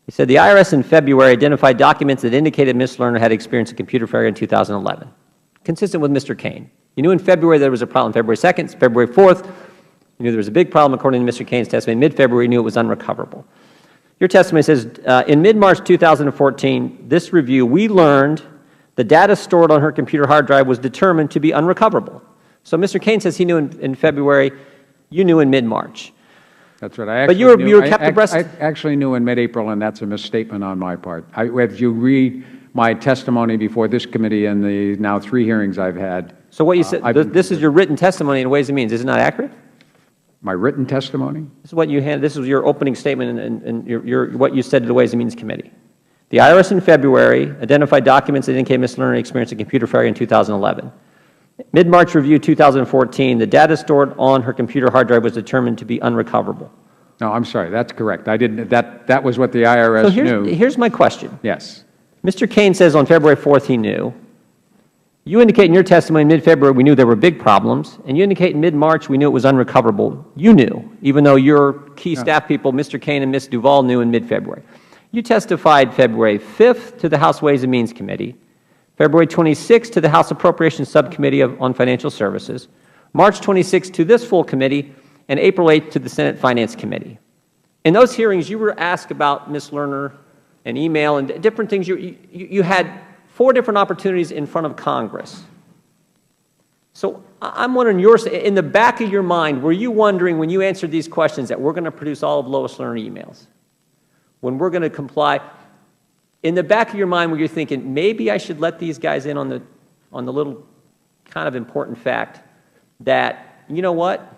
you said the IRS in February identified documents that indicated Ms. Lerner had experienced a computer failure in 2011, consistent with Mr. Kane. You knew in February there was a problem. February 2nd, February 4th, you knew there was a big problem according to Mr. Kane's testimony. Mid-February, you knew it was unrecoverable. Your testimony says, in mid-March 2014, this review, we learned the data stored on her computer hard drive was determined to be unrecoverable. So Mr. Kane says he knew in February, you knew in mid-March. That's right. I But you were kept abreast. I actually knew in mid-April, and that's a misstatement on my part. If you read my testimony before this committee and the now 3 hearings I've had. So what you said, this is your written testimony in Ways and Means. Is it not accurate? My written testimony? This is what you had. This was your opening statement and what you said to the Ways and Means Committee. The IRS in February identified documents that indicate Ms. Lerner experienced a computer failure in 2011. Mid-March review 2014, the data stored on her computer hard drive was determined to be unrecoverable. No, I'm sorry. That's correct. I didn't. That was what the IRS knew. So here's my question. Yes. Mr. Kane says on February 4th he knew. You indicate in your testimony in mid-February we knew there were big problems, and you indicate in mid-March we knew it was unrecoverable. You knew, even though your key staff people, Mr. Kane and Ms. Duvall, knew in mid-February. You testified February 5th to the House Ways and Means Committee, February 26th to the House Appropriations Subcommittee on Financial Services, March 26th to this full committee, and April 8th to the Senate Finance Committee. In those hearings, you were asked about Ms. Lerner and email and different things. You had 4 different opportunities in front of Congress. So I'm wondering, in the back of your mind, were you wondering when you answered these questions that we're going to produce all of Lois Lerner emails? When we're going to comply? In the back of your mind, were you thinking, maybe I should let these guys in on the little kind of important fact that, you know what,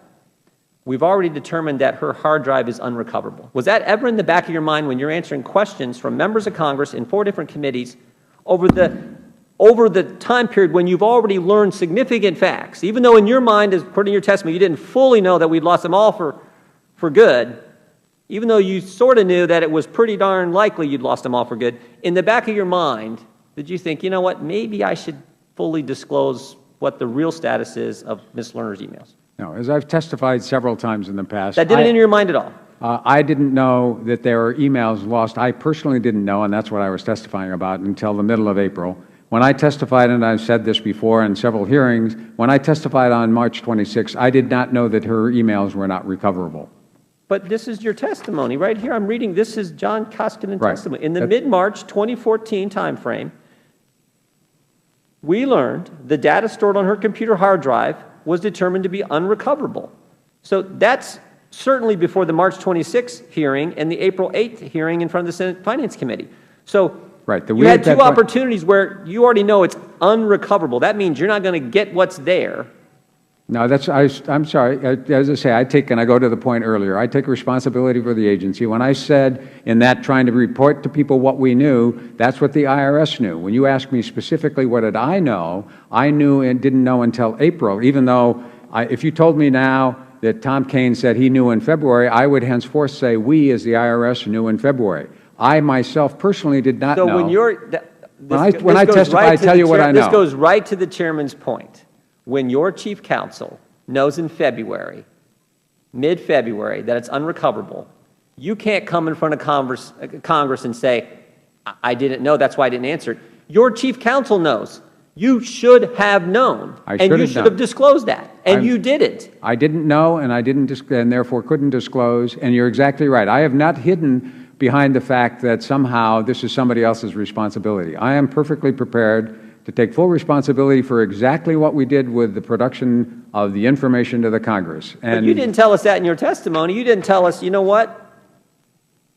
we've already determined that her hard drive is unrecoverable? Was that ever in the back of your mind when you're answering questions from members of Congress in 4 different committees over the time period when you've already learned significant facts, even though in your mind, as according to your testimony, you didn't fully know that we'd lost them all for good, even though you sort of knew that it was pretty darn likely you'd lost them all for good, in the back of your mind, did you think, you know what, maybe I should fully disclose what the real status is of Ms. Lerner's emails? No, as I've testified several times in the past. That didn't enter your mind at all? I didn't know that there were emails lost. I personally didn't know, and that's what I was testifying about until the middle of April. When I testified, and I've said this before in several hearings, when I testified on March 26, I did not know that her emails were not recoverable. But this is your testimony. Right here, I'm reading, this is John Koskinen testimony. In the mid-March 2014 timeframe, we learned the data stored on her computer hard drive was determined to be unrecoverable. So that's certainly before the March 26th hearing and the April 8th hearing in front of the Senate Finance Committee. So you had 2 opportunities where you already know it's unrecoverable. That means you're not going to get what's there. No, I'm sorry. As I say, I go to the point earlier. I take responsibility for the agency. When I said in that trying to report to people what we knew, that's what the IRS knew. When you ask me specifically what did I know, I knew and didn't know until April, even though if you told me now that Tom Kane said he knew in February, I would henceforth say we as the IRS knew in February. I myself personally did not know. So when you're, when I testify, I tell you what I know. This goes right to the Chairman's point. When your chief counsel knows in February, mid-February, that it's unrecoverable, you can't come in front of Congress and say, I didn't know, that's why I didn't answer it. Your chief counsel knows. You should have known, and you should have disclosed that, and you didn't. I didn't know, and I didn't, and therefore couldn't disclose, and you're exactly right. I have not hidden behind the fact that somehow this is somebody else's responsibility. I am perfectly prepared to take full responsibility for exactly what we did with the production of the information to the Congress. But you didn't tell us that in your testimony. You didn't tell us, you know what,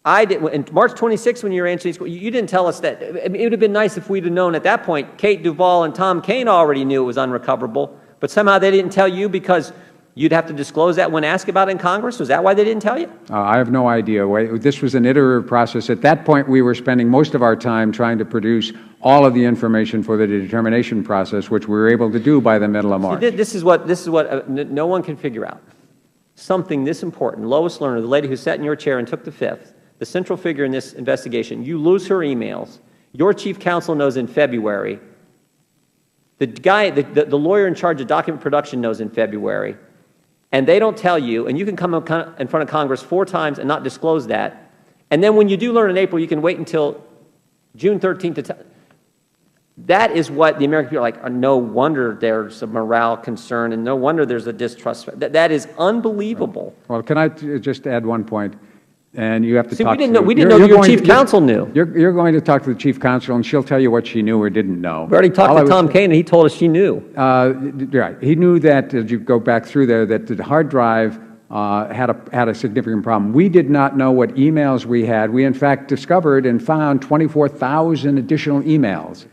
in March 26th when you were answering, you didn't tell us that. It would have been nice if we'd have known at that point, Kate Duvall and Tom Kane already knew it was unrecoverable, but somehow they didn't tell you because you'd have to disclose that when asked about it in Congress? Was that why they didn't tell you? I have no idea. This was an iterative process. At that point, we were spending most of our time trying to produce all of the information for the determination process, which we were able to do by the middle of March. This is what no one can figure out. Something this important. Lois Lerner, the lady who sat in your chair and took the 5th, the central figure in this investigation, you lose her emails. Your chief counsel knows in February. The lawyer in charge of document production knows in February. And they don't tell you, and you can come in front of Congress 4 times and not disclose that. And then when you do learn in April, you can wait until June 13th to tell. That is what the American people are like, no wonder there's a morale concern, and no wonder there's a distrust. That is unbelievable. Well, can I just add one point? And you have to talk we didn't know your chief counsel knew. You're going to talk to the chief counsel, and she'll tell you what she knew or didn't know. We already talked to Tom Kane, and he told us she knew. Right. He knew that, as you go back through there, that the hard drive had a significant problem. We did not know what emails we had. We, in fact, discovered and found 24,000 additional emails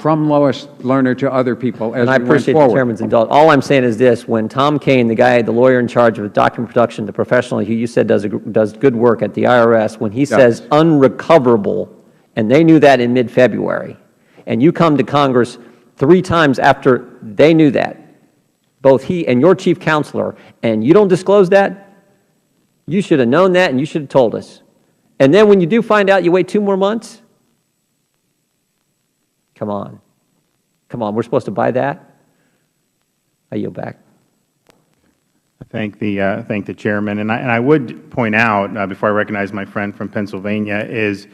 from Lois Lerner to other people as we went forward. And I appreciate the Chairman's indulgence. All I'm saying is this: when Tom Kane, the lawyer in charge of document production, the professional who you said does good work at the IRS, when he says unrecoverable, and they knew that in mid-February, and you come to Congress 3 times after they knew that, both he and your chief counselor, and you don't disclose that, you should have known that and you should have told us. And then when you do find out, you wait 2 more months? Come on. Come on, we're supposed to buy that? I yield back. Thank the Chairman. And I would point out, before I recognize my friend from Pennsylvania, is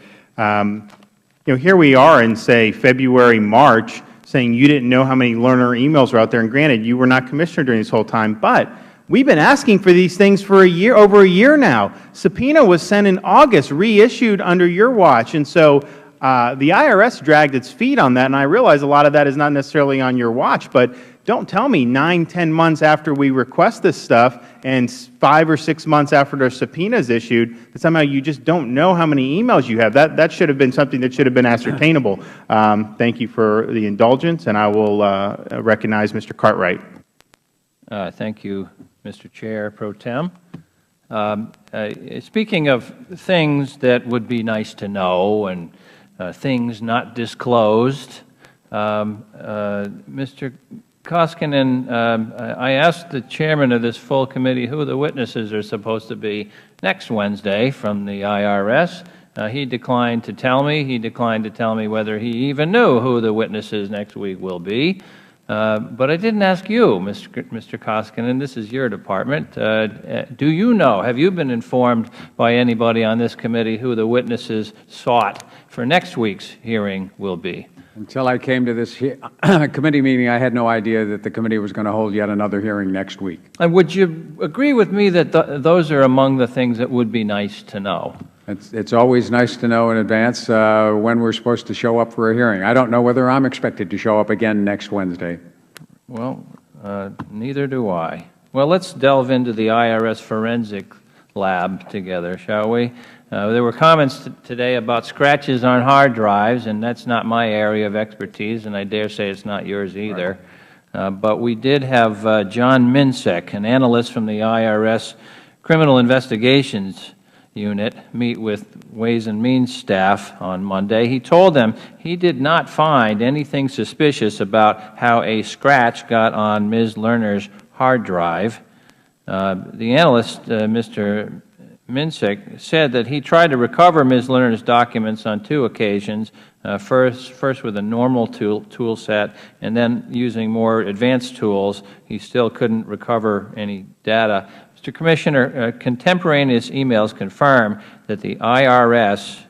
here we are in, say, February, March, saying you didn't know how many learner emails were out there. And granted, you were not Commissioner during this whole time, but we've been asking for these things for over a year now. Subpoena was sent in August, reissued under your watch. And so the IRS dragged its feet on that, and I realize a lot of that is not necessarily on your watch, but don't tell me 9, 10 months after we request this stuff and 5 or 6 months after their subpoena is issued that somehow you just don't know how many emails you have. That should have been something that should have been ascertainable. Thank you for the indulgence, and I will recognize Mr. Cartwright. Thank you, Mr. Chair Pro Tem. Speaking of things that would be nice to know and things not disclosed, Mr. Koskinen, I asked the chairman of this full committee who the witnesses are supposed to be next Wednesday from the IRS. He declined to tell me. He declined to tell me whether he even knew who the witnesses next week will be. But I didn't ask you, Mr. Koskinen. This is your department. Do you know, have you been informed by anybody on this committee who the witnesses sought for next week's hearing will be? Until I came to this committee meeting, I had no idea that the committee was going to hold yet another hearing next week. And would you agree with me that those are among the things that would be nice to know? It's always nice to know in advance when we're supposed to show up for a hearing. I don't know whether I'm expected to show up again next Wednesday. Well, neither do I. Well, let's delve into the IRS forensic lab together, shall we? There were comments today about scratches on hard drives, and that's not my area of expertise, and I dare say it's not yours either. Right. But we did have John Minsek, an analyst from the IRS Criminal Investigations Unit, meet with Ways and Means staff on Monday. He told them he did not find anything suspicious about how a scratch got on Ms. Lerner's hard drive. The analyst, Mr. Minsek, said that he tried to recover Ms. Lerner's documents on 2 occasions, first with a normal tool set, and then using more advanced tools. He still couldn't recover any data. Mr. Commissioner, contemporaneous emails confirm that the IRS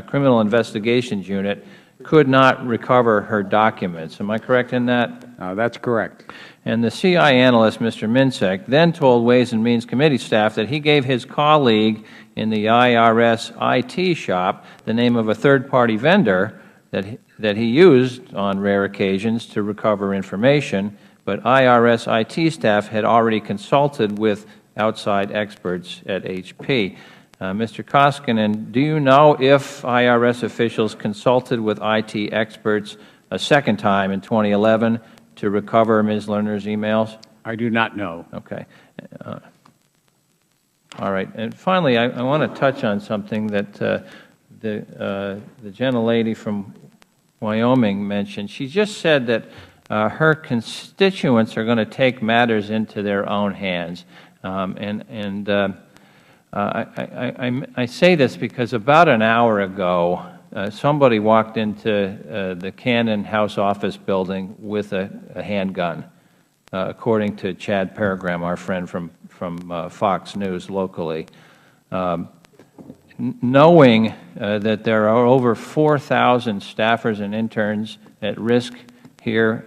Criminal Investigations Unit could not recover her documents. Am I correct in that? That's correct. And the CI analyst, Mr. Minsek, then told Ways and Means Committee staff that he gave his colleague in the IRS IT shop the name of a third-party vendor that he used on rare occasions to recover information, but IRS IT staff had already consulted with outside experts at HP. Mr. Koskinen, do you know if IRS officials consulted with IT experts a second time in 2011 to recover Ms. Lerner's emails? I do not know. Okay. All right. And finally, I want to touch on something that the gentlelady from Wyoming mentioned. She just said that her constituents are going to take matters into their own hands. I say this because about an hour ago, somebody walked into the Cannon House Office building with a handgun, according to Chad Peregram, our friend from Fox News locally. Knowing that there are over 4,000 staffers and interns at risk here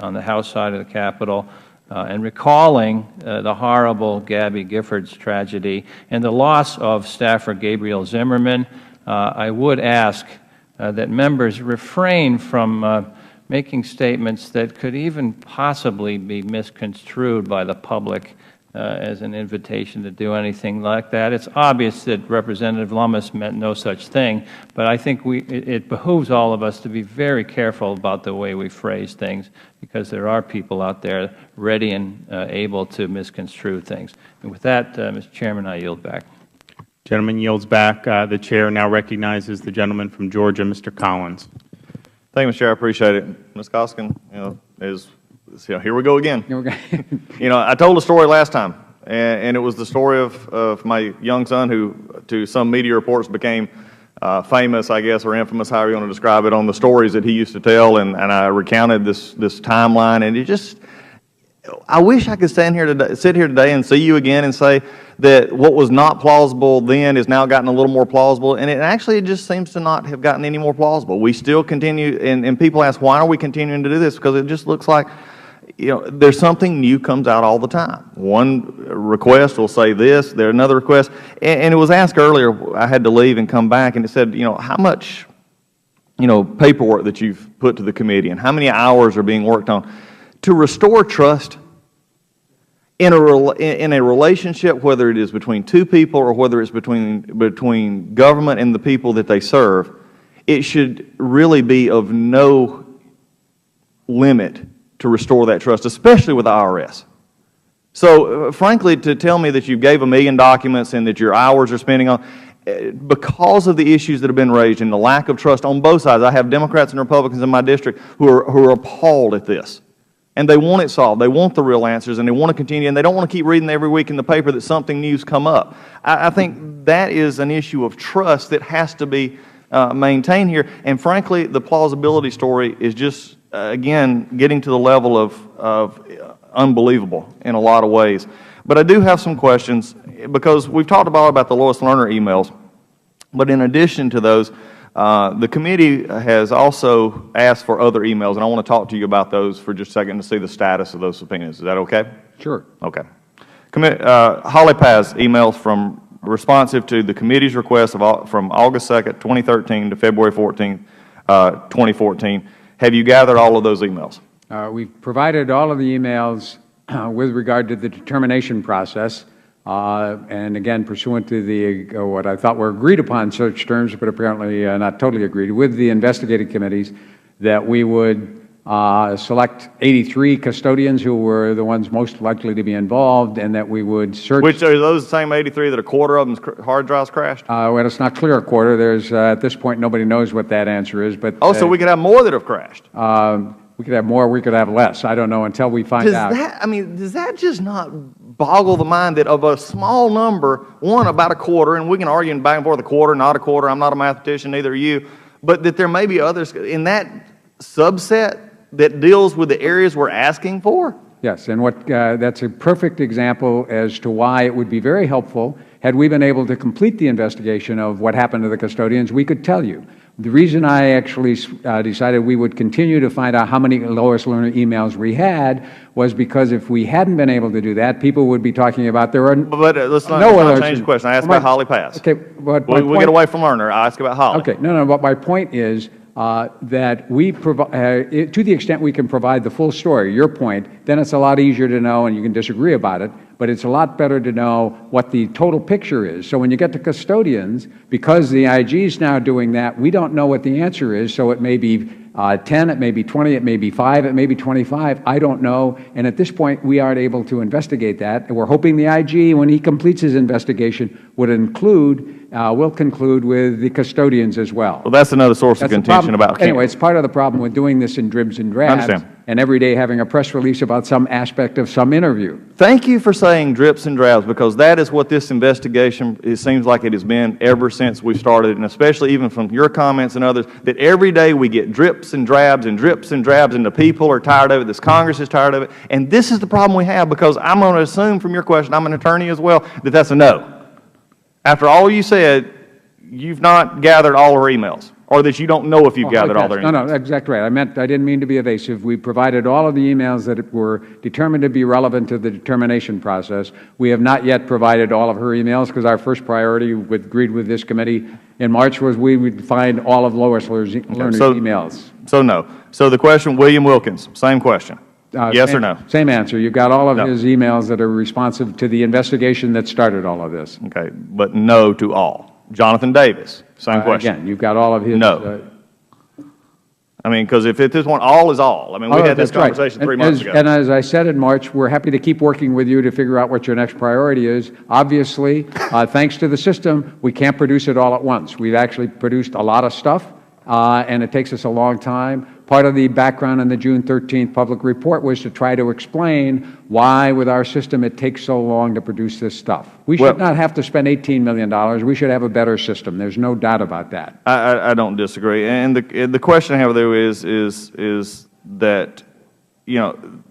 on the House side of the Capitol, and recalling the horrible Gabby Giffords tragedy and the loss of staffer Gabriel Zimmerman, I would ask that members refrain from making statements that could even possibly be misconstrued by the public as an invitation to do anything like that. It's obvious that Representative Lummis meant no such thing, but I think it behooves all of us to be very careful about the way we phrase things, because there are people out there ready and able to misconstrue things. And with that, Mr. Chairman, I yield back. Gentleman yields back. The Chair now recognizes the gentleman from Georgia, Mr. Collins. Thank you, Mr. Chair. I appreciate it. Ms. Koskin, here we go again. I told a story last time, and it was the story of my young son who, to some media reports, became famous, I guess, or infamous, however you want to describe it, on the stories that he used to tell, and I recounted this timeline, and it just, I wish I could sit here today and see you again and say that what was not plausible then has now gotten a little more plausible, and it just seems to not have gotten any more plausible. We still continue, and people ask, why are we continuing to do this? Because it just looks like, there's something new comes out all the time. One request will say this, there's another request, and it was asked earlier, I had to leave and come back, and it said, how much, paperwork that you've put to the committee, and how many hours are being worked on. To restore trust in a relationship, whether it is between two people or whether it's between government and the people that they serve, it should really be of no limit to restore that trust, especially with the IRS. So, frankly, to tell me that you gave 1 million documents and that your hours are spending on, because of the issues that have been raised and the lack of trust on both sides, I have Democrats and Republicans in my district who are appalled at this. And they want it solved. They want the real answers, and they want to continue, and they don't want to keep reading every week in the paper that something new's come up. I think that is an issue of trust that has to be maintained here. And frankly, the plausibility story is just, again, getting to the level of unbelievable in a lot of ways. But I do have some questions, because we've talked about the Lois Lerner emails. But in addition to those, the committee has also asked for other emails, and I want to talk to you about those for just a second to see the status of those subpoenas. Is that okay? Sure. Okay. Holly Paz emails responsive to the committee's request from August 2nd, 2013 to February 14th, 2014. Have you gathered all of those emails? We've provided all of the emails with regard to the determination process. And again, pursuant to what I thought were agreed upon search terms, but apparently not totally agreed, with the investigative committees, that we would select 83 custodians who were the ones most likely to be involved, and that we would search. Which are those the same 83 that a quarter of them's hard drives crashed? Well, it's not clear a quarter. There's at this point nobody knows what that answer is. But so we could have more that have crashed. We could have more. We could have less. I don't know until we find out. Does that just not boggle the mind that of a small number, about a quarter, and we can argue back and forth, a quarter, not a quarter, I'm not a mathematician, neither are you, but that there may be others in that subset that deals with the areas we're asking for? Yes, and that's a perfect example as to why it would be very helpful had we been able to complete the investigation of what happened to the custodians. We could tell you. The reason I actually decided we would continue to find out how many Lois Lerner emails we had was because if we hadn't been able to do that, people would be talking about there are But let's not change the question. I asked about Holly Pass. Okay, but we'll get away from Lerner. I ask about Holly. Okay, no, but my point is that we provide, to the extent we can provide the full story, your point, then it's a lot easier to know, and you can disagree about it, but it's a lot better to know what the total picture is. So when you get to custodians, because the IG is now doing that, we don't know what the answer is, so it may be 10, it may be 20, it may be 5, it may be 25, I don't know, and at this point we aren't able to investigate that, and we're hoping the IG, when he completes his investigation, will conclude with the custodians as well. Well, that's another source of contention about Anyway, it's part of the problem with doing this in dribs and drabs. I understand. And every day having a press release about some aspect of some interview. Thank you for saying drips and drabs, because that is what this investigation, it seems like it has been ever since we started, and especially even from your comments and others, that every day we get drips and drabs and drips and drabs, and the people are tired of it, this Congress is tired of it, and this is the problem we have, because I'm going to assume from your question, I'm an attorney as well, that that's a no. After all you said, you've not gathered all her emails, or that you don't know if you've gathered all their emails. No, exactly right. I didn't mean to be evasive. We provided all of the emails that were determined to be relevant to the determination process. We have not yet provided all of her emails, because our first priority, agreed with this committee in March, was we would find all of Lois Lerner's emails. So no. So the question, William Wilkins, same question. Yes or no? Same answer. You've got all of No. his emails that are responsive to the investigation that started all of this. Okay, but no to all. Jonathan Davis, same question. Again, you've got all of his. No. I mean, because if this one, all is all. I mean, we had this conversation 3 months ago. And as I said in March, we're happy to keep working with you to figure out what your next priority is. Obviously, thanks to the system, we can't produce it all at once. We've actually produced a lot of stuff, and it takes us a long time. Part of the background in the June 13th public report was to try to explain why, with our system, it takes so long to produce this stuff. We should not have to spend $18 million. We should have a better system. There's no doubt about that. I don't disagree. And the question I have there is that,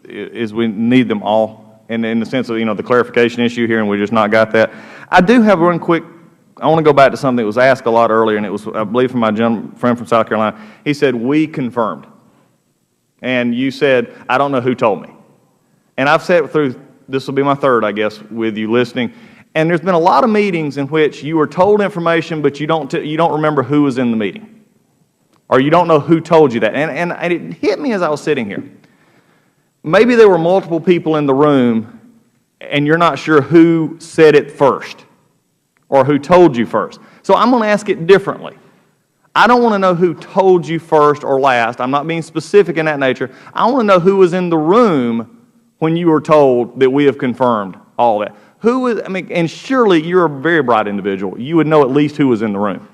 is we need them all, and in the sense of, the clarification issue here, and we just not got that. I do have one quick. I want to go back to something that was asked a lot earlier, and it was, I believe, from my friend from South Carolina. He said, we confirmed. And you said, I don't know who told me. And I've sat through, this will be my third, I guess, with you listening. And there's been a lot of meetings in which you were told information, but you don't remember who was in the meeting. Or you don't know who told you that. And it hit me as I was sitting here. Maybe there were multiple people in the room, and you're not sure who said it first or who told you first. So I'm going to ask it differently. I don't want to know who told you first or last. I'm not being specific in that nature. I want to know who was in the room when you were told that we have confirmed all that. Who was, I mean, and surely you're a very bright individual. You would know at least who was in the room.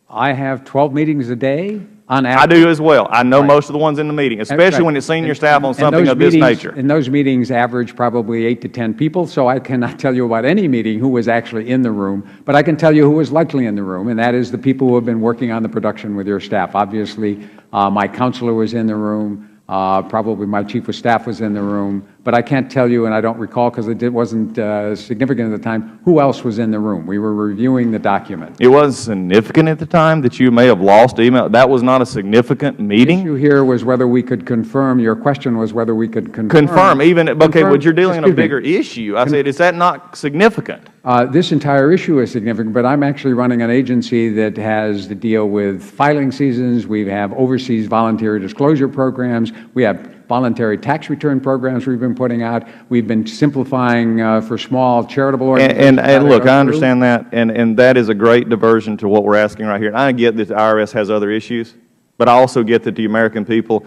I have 12 meetings a day on average. I do as well. I know most of the ones in the meeting, especially when it's senior staff on something of this nature. And those meetings average probably 8 to 10 people, so I cannot tell you about any meeting who was actually in the room, but I can tell you who was likely in the room, and that is the people who have been working on the production with your staff. Obviously, my counselor was in the room. Probably my chief of staff was in the room, but I can't tell you, and I don't recall because it wasn't significant at the time, who else was in the room. We were reviewing the document. It was significant at the time that you may have lost email. That was not a significant meeting? The issue here was whether we could confirm. Your question was whether we could confirm. Confirm, even, okay, but you're dealing in a bigger issue. I said, is that not significant? This entire issue is significant, but I'm actually running an agency that has to deal with filing seasons. We have overseas voluntary disclosure programs. We have voluntary tax return programs we've been putting out. We've been simplifying for small charitable organizations. And look, I understand that, and that is a great diversion to what we're asking right here. And I get that the IRS has other issues, but I also get that the American people,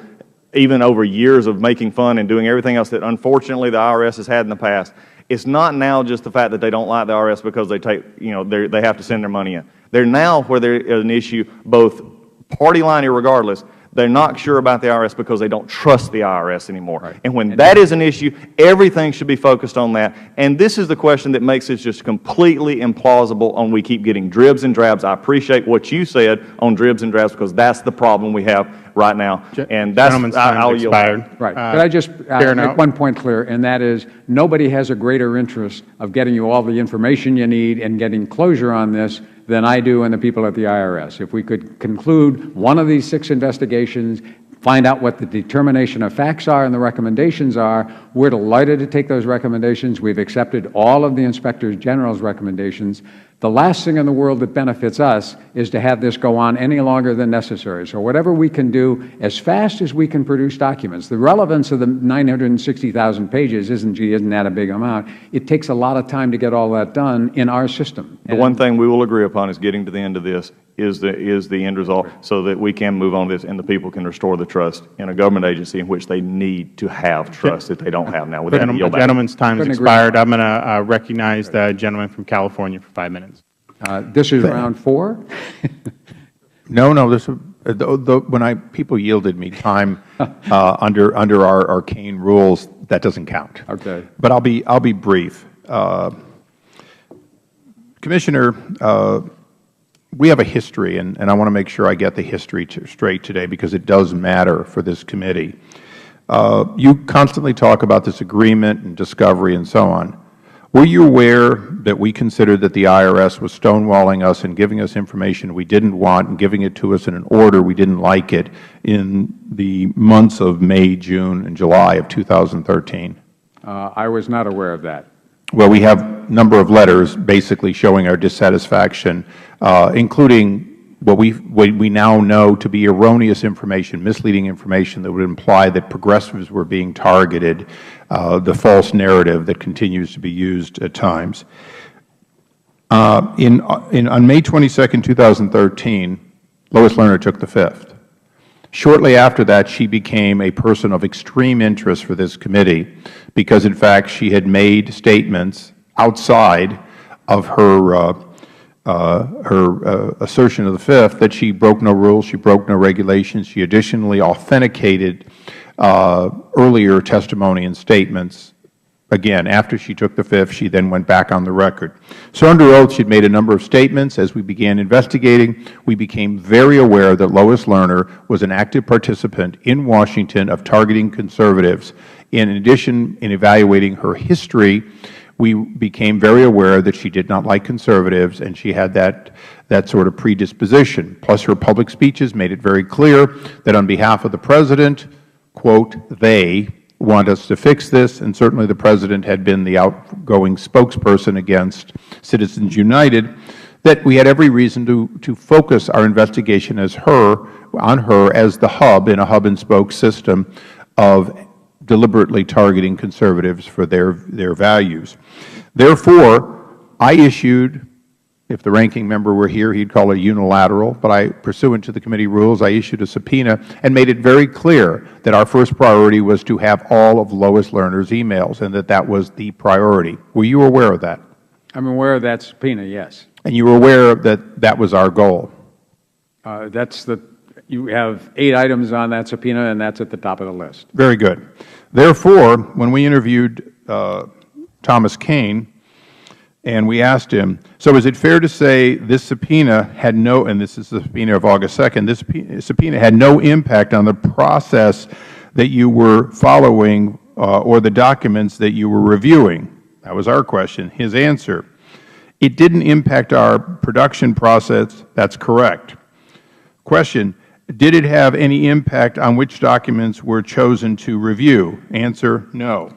even over years of making fun and doing everything else that unfortunately the IRS has had in the past, it's not now just the fact that they don't like the IRS because they take, they have to send their money in. They're now where there is an issue, both party line irregardless, they're not sure about the IRS because they don't trust the IRS anymore. Right. And when that is an issue, everything should be focused on that. And this is the question that makes it just completely implausible on we keep getting dribs and drabs. I appreciate what you said on dribs and drabs because that's the problem we have right now. And that's, I'll yield. Right. Could I just make one point clear, and that is nobody has a greater interest of getting you all the information you need and getting closure on this than I do and the people at the IRS. If we could conclude one of these 6 investigations, find out what the determination of facts are and the recommendations are, we're delighted to take those recommendations. We've accepted all of the Inspector General's recommendations. The last thing in the world that benefits us is to have this go on any longer than necessary. So whatever we can do as fast as we can produce documents. The relevance of the 960,000 pages isn't that a big amount. It takes a lot of time to get all that done in our system. The one thing we will agree upon is getting to the end of this is the end result so that we can move on this and the people can restore the trust in a government agency in which they need to have trust that they don't have now. The gentleman's time has expired. I'm going to recognize the gentleman from California for 5 minutes. This is round 4? No. This when people yielded me time under our arcane rules, that doesn't count. Okay. But I'll be brief. Commissioner, we have a history, and I want to make sure I get the history straight today because it does matter for this committee. You constantly talk about this agreement and discovery and so on. Were you aware that we considered that the IRS was stonewalling us and giving us information we didn't want and giving it to us in an order we didn't like it in the months of May, June, and July of 2013? I was not aware of that. Well, we have a number of letters basically showing our dissatisfaction, including what we now know to be erroneous information, misleading information that would imply that progressives were being targeted, the false narrative that continues to be used at times. On May 22, 2013, Lois Lerner took the fifth. Shortly after that, she became a person of extreme interest for this committee because, in fact, she had made statements outside of her assertion of the fifth that she broke no rules, she broke no regulations. She additionally authenticated earlier testimony and statements. Again, after she took the fifth, she then went back on the record. So under oath, she had made a number of statements. As we began investigating, we became very aware that Lois Lerner was an active participant in Washington of targeting conservatives. In addition, in evaluating her history, we became very aware that she did not like conservatives, and she had that sort of predisposition. Plus, her public speeches made it very clear that on behalf of the President, quote, they want us to fix this, and certainly the President had been the outgoing spokesperson against Citizens United, that we had every reason to focus our investigation on her as the hub in a hub-and-spoke system of deliberately targeting conservatives for their values. Therefore, I issued, if the ranking member were here, he'd call it unilateral, but pursuant to the committee rules, I issued a subpoena and made it very clear that our first priority was to have all of Lois Lerner's emails and that that was the priority. Were you aware of that? I'm aware of that subpoena, yes. And you were aware that that was our goal? You have 8 items on that subpoena, and that's at the top of the list. Very good. Therefore, when we interviewed Thomas Kean, and we asked him, so is it fair to say this subpoena had no, and this is the subpoena of August 2nd, this subpoena had no impact on the process that you were following or the documents that you were reviewing? That was our question. His answer, it didn't impact our production process. That's correct. Question, did it have any impact on which documents were chosen to review? Answer, no.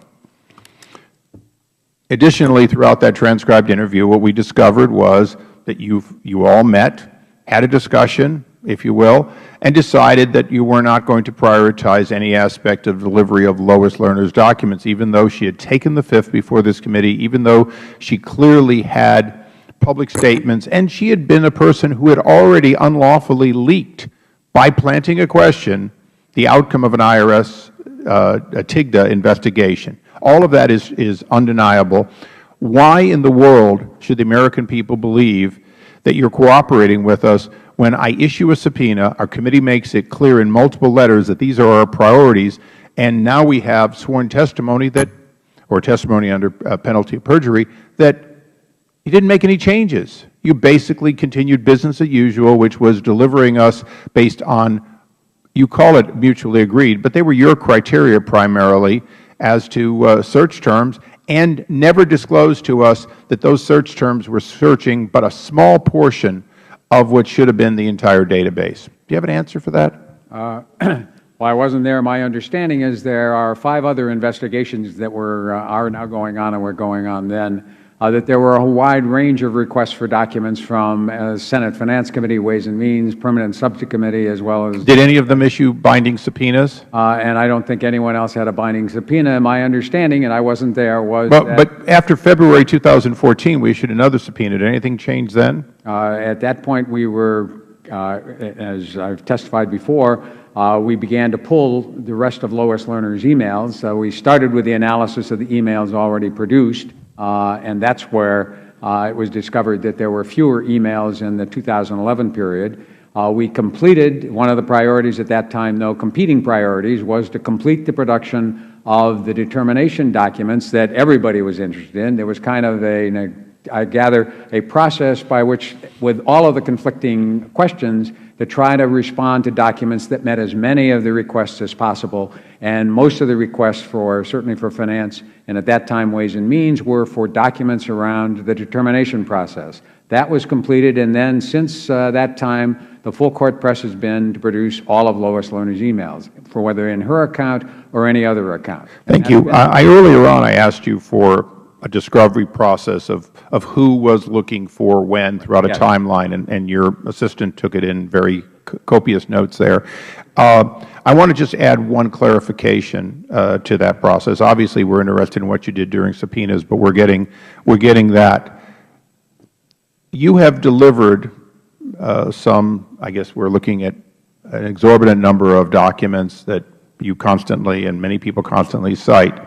Additionally, throughout that transcribed interview, what we discovered was that you all met, had a discussion, if you will, and decided that you were not going to prioritize any aspect of delivery of Lois Lerner's documents, even though she had taken the fifth before this committee, even though she clearly had public statements, and she had been a person who had already unlawfully leaked, by planting a question, the outcome of an IRS TIGTA investigation. All of that is undeniable. Why in the world should the American people believe that you are cooperating with us when I issue a subpoena, our committee makes it clear in multiple letters that these are our priorities, and now we have sworn testimony or testimony under penalty of perjury, that you didn't make any changes. You basically continued business as usual, which was delivering us based on, you call it mutually agreed, but they were your criteria primarily as to search terms, and never disclosed to us that those search terms were searching but a small portion of what should have been the entire database. Do you have an answer for that? Well, I wasn't there. My understanding is there are 5 other investigations that are now going on and were going on then. That there were a wide range of requests for documents from Senate Finance Committee, Ways and Means, Permanent Subcommittee, as well as— Did any of them issue binding subpoenas? And I don't think anyone else had a binding subpoena. My understanding, and I wasn't there, was that— But after February 2014, we issued another subpoena. Did anything change then? At that point, we were, as I've testified before, we began to pull the rest of Lois Lerner's emails. We started with the analysis of the emails already produced. And that's where it was discovered that there were fewer emails in the 2011 period. We completed, one of the priorities at that time, though, competing priorities, was to complete the production of the determination documents that everybody was interested in. There was kind of I gather, a process by which, with all of the conflicting questions, to try to respond to documents that met as many of the requests as possible. And most of the requests certainly for finance, and at that time Ways and Means, were for documents around the determination process. That was completed, and then since that time, the full court press has been to produce all of Lois Lerner's emails, for whether in her account or any other account. Thank you. Earlier on, I asked you for a discovery process of who was looking for when throughout a timeline, and your assistant took it in very copious notes there. I want to just add one clarification to that process. Obviously, we're interested in what you did during subpoenas, but we're getting that. You have delivered some, I guess we're looking at an exorbitant number of documents that you constantly and many people constantly cite.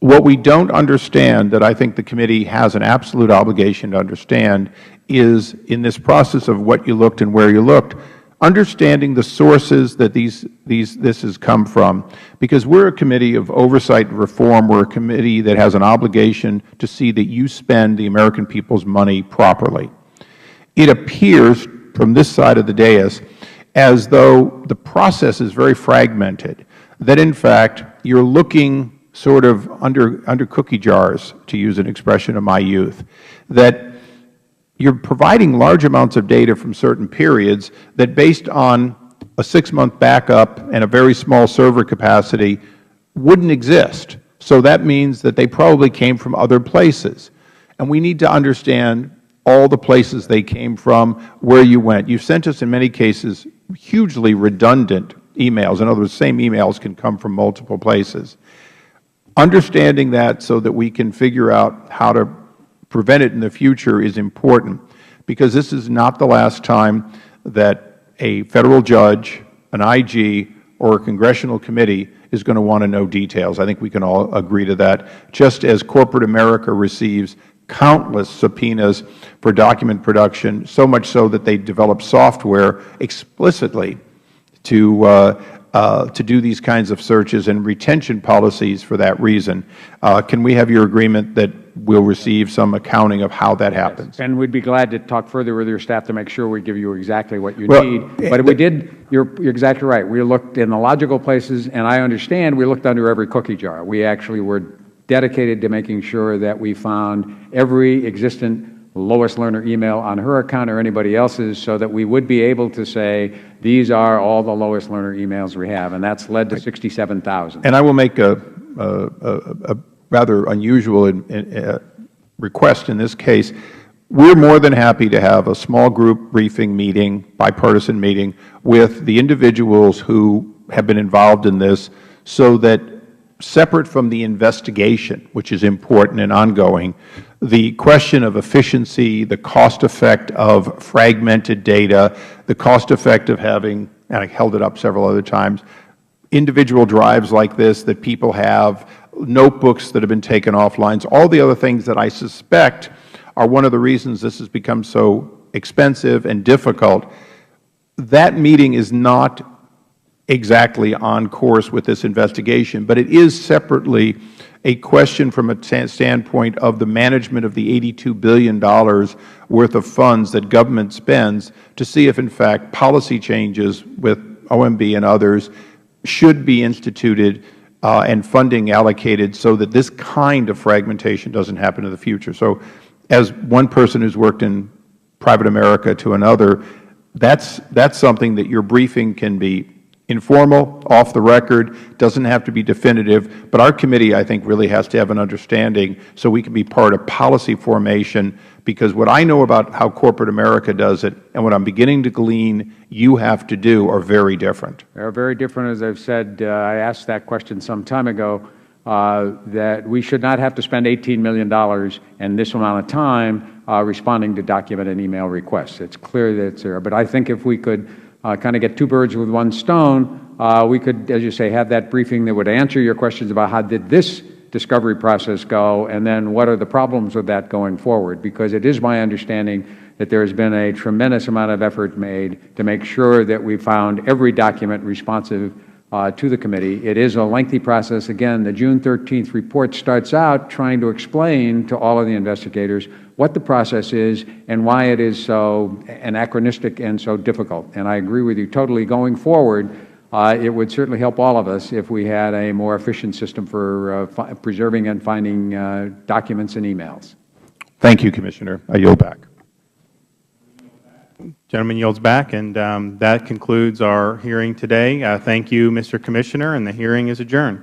What we don't understand, that I think the committee has an absolute obligation to understand, is in this process of what you looked and where you looked, understanding the sources that this has come from. Because we're a committee of oversight and reform. We're a committee that has an obligation to see that you spend the American people's money properly. It appears from this side of the dais as though the process is very fragmented, that in fact you're looking sort of under cookie jars, to use an expression of my youth, that you're providing large amounts of data from certain periods that, based on a 6-month backup and a very small server capacity, wouldn't exist. So that means that they probably came from other places. And we need to understand all the places they came from, where you went. You've sent us, in many cases, hugely redundant emails. In other words, same emails can come from multiple places. Understanding that so that we can figure out how to prevent it in the future is important, because this is not the last time that a Federal judge, an IG, or a congressional committee is going to want to know details. I think we can all agree to that. Just as corporate America receives countless subpoenas for document production, so much so that they develop software explicitly to do these kinds of searches, and retention policies for that reason. Can we have your agreement that we'll receive some accounting of how that happens? Yes. And we'd be glad to talk further with your staff to make sure we give you exactly what you need. But we did, you're exactly right. We looked in the logical places, and I understand we looked under every cookie jar. We actually were dedicated to making sure that we found every existent Lois Lerner email on her account or anybody else's, so that we would be able to say, these are all the Lois Lerner emails we have, and that's led to 67,000. And I will make a rather unusual request in this case. We're more than happy to have a small group briefing meeting, bipartisan meeting, with the individuals who have been involved in this, so that, separate from the investigation, which is important and ongoing, the question of efficiency, the cost effect of fragmented data, the cost effect of having, and I held it up several other times, individual drives like this that people have, notebooks that have been taken offline, all the other things that I suspect are one of the reasons this has become so expensive and difficult. That meeting is not exactly on course with this investigation, but it is separately a question from a standpoint of the management of the $82 billion worth of funds that government spends, to see if in fact policy changes with OMB and others should be instituted and funding allocated, so that this kind of fragmentation doesn't happen in the future. So, as one person who's worked in private America to another, that's something that your briefing can be informal, off the record, doesn't have to be definitive, but our committee, I think, really has to have an understanding so we can be part of policy formation, because what I know about how corporate America does it and what I'm beginning to glean you have to do are very different. They are very different. As I've said, I asked that question some time ago, that we should not have to spend $18 million and this amount of time responding to document and email requests. It's clear that it's there. But I think if we could kind of get two birds with one stone, we could, as you say, have that briefing that would answer your questions about how did this discovery process go, and then what are the problems with that going forward. Because it is my understanding that there has been a tremendous amount of effort made to make sure that we found every document responsive to the committee. It is a lengthy process. Again, the June 13th report starts out trying to explain to all of the investigators what the process is and why it is so anachronistic and so difficult. And I agree with you totally. Going forward, it would certainly help all of us if we had a more efficient system for preserving and finding documents and emails. Thank you, Commissioner. I yield back. Gentleman yields back, and that concludes our hearing today. Thank you, Mr. Commissioner, and the hearing is adjourned.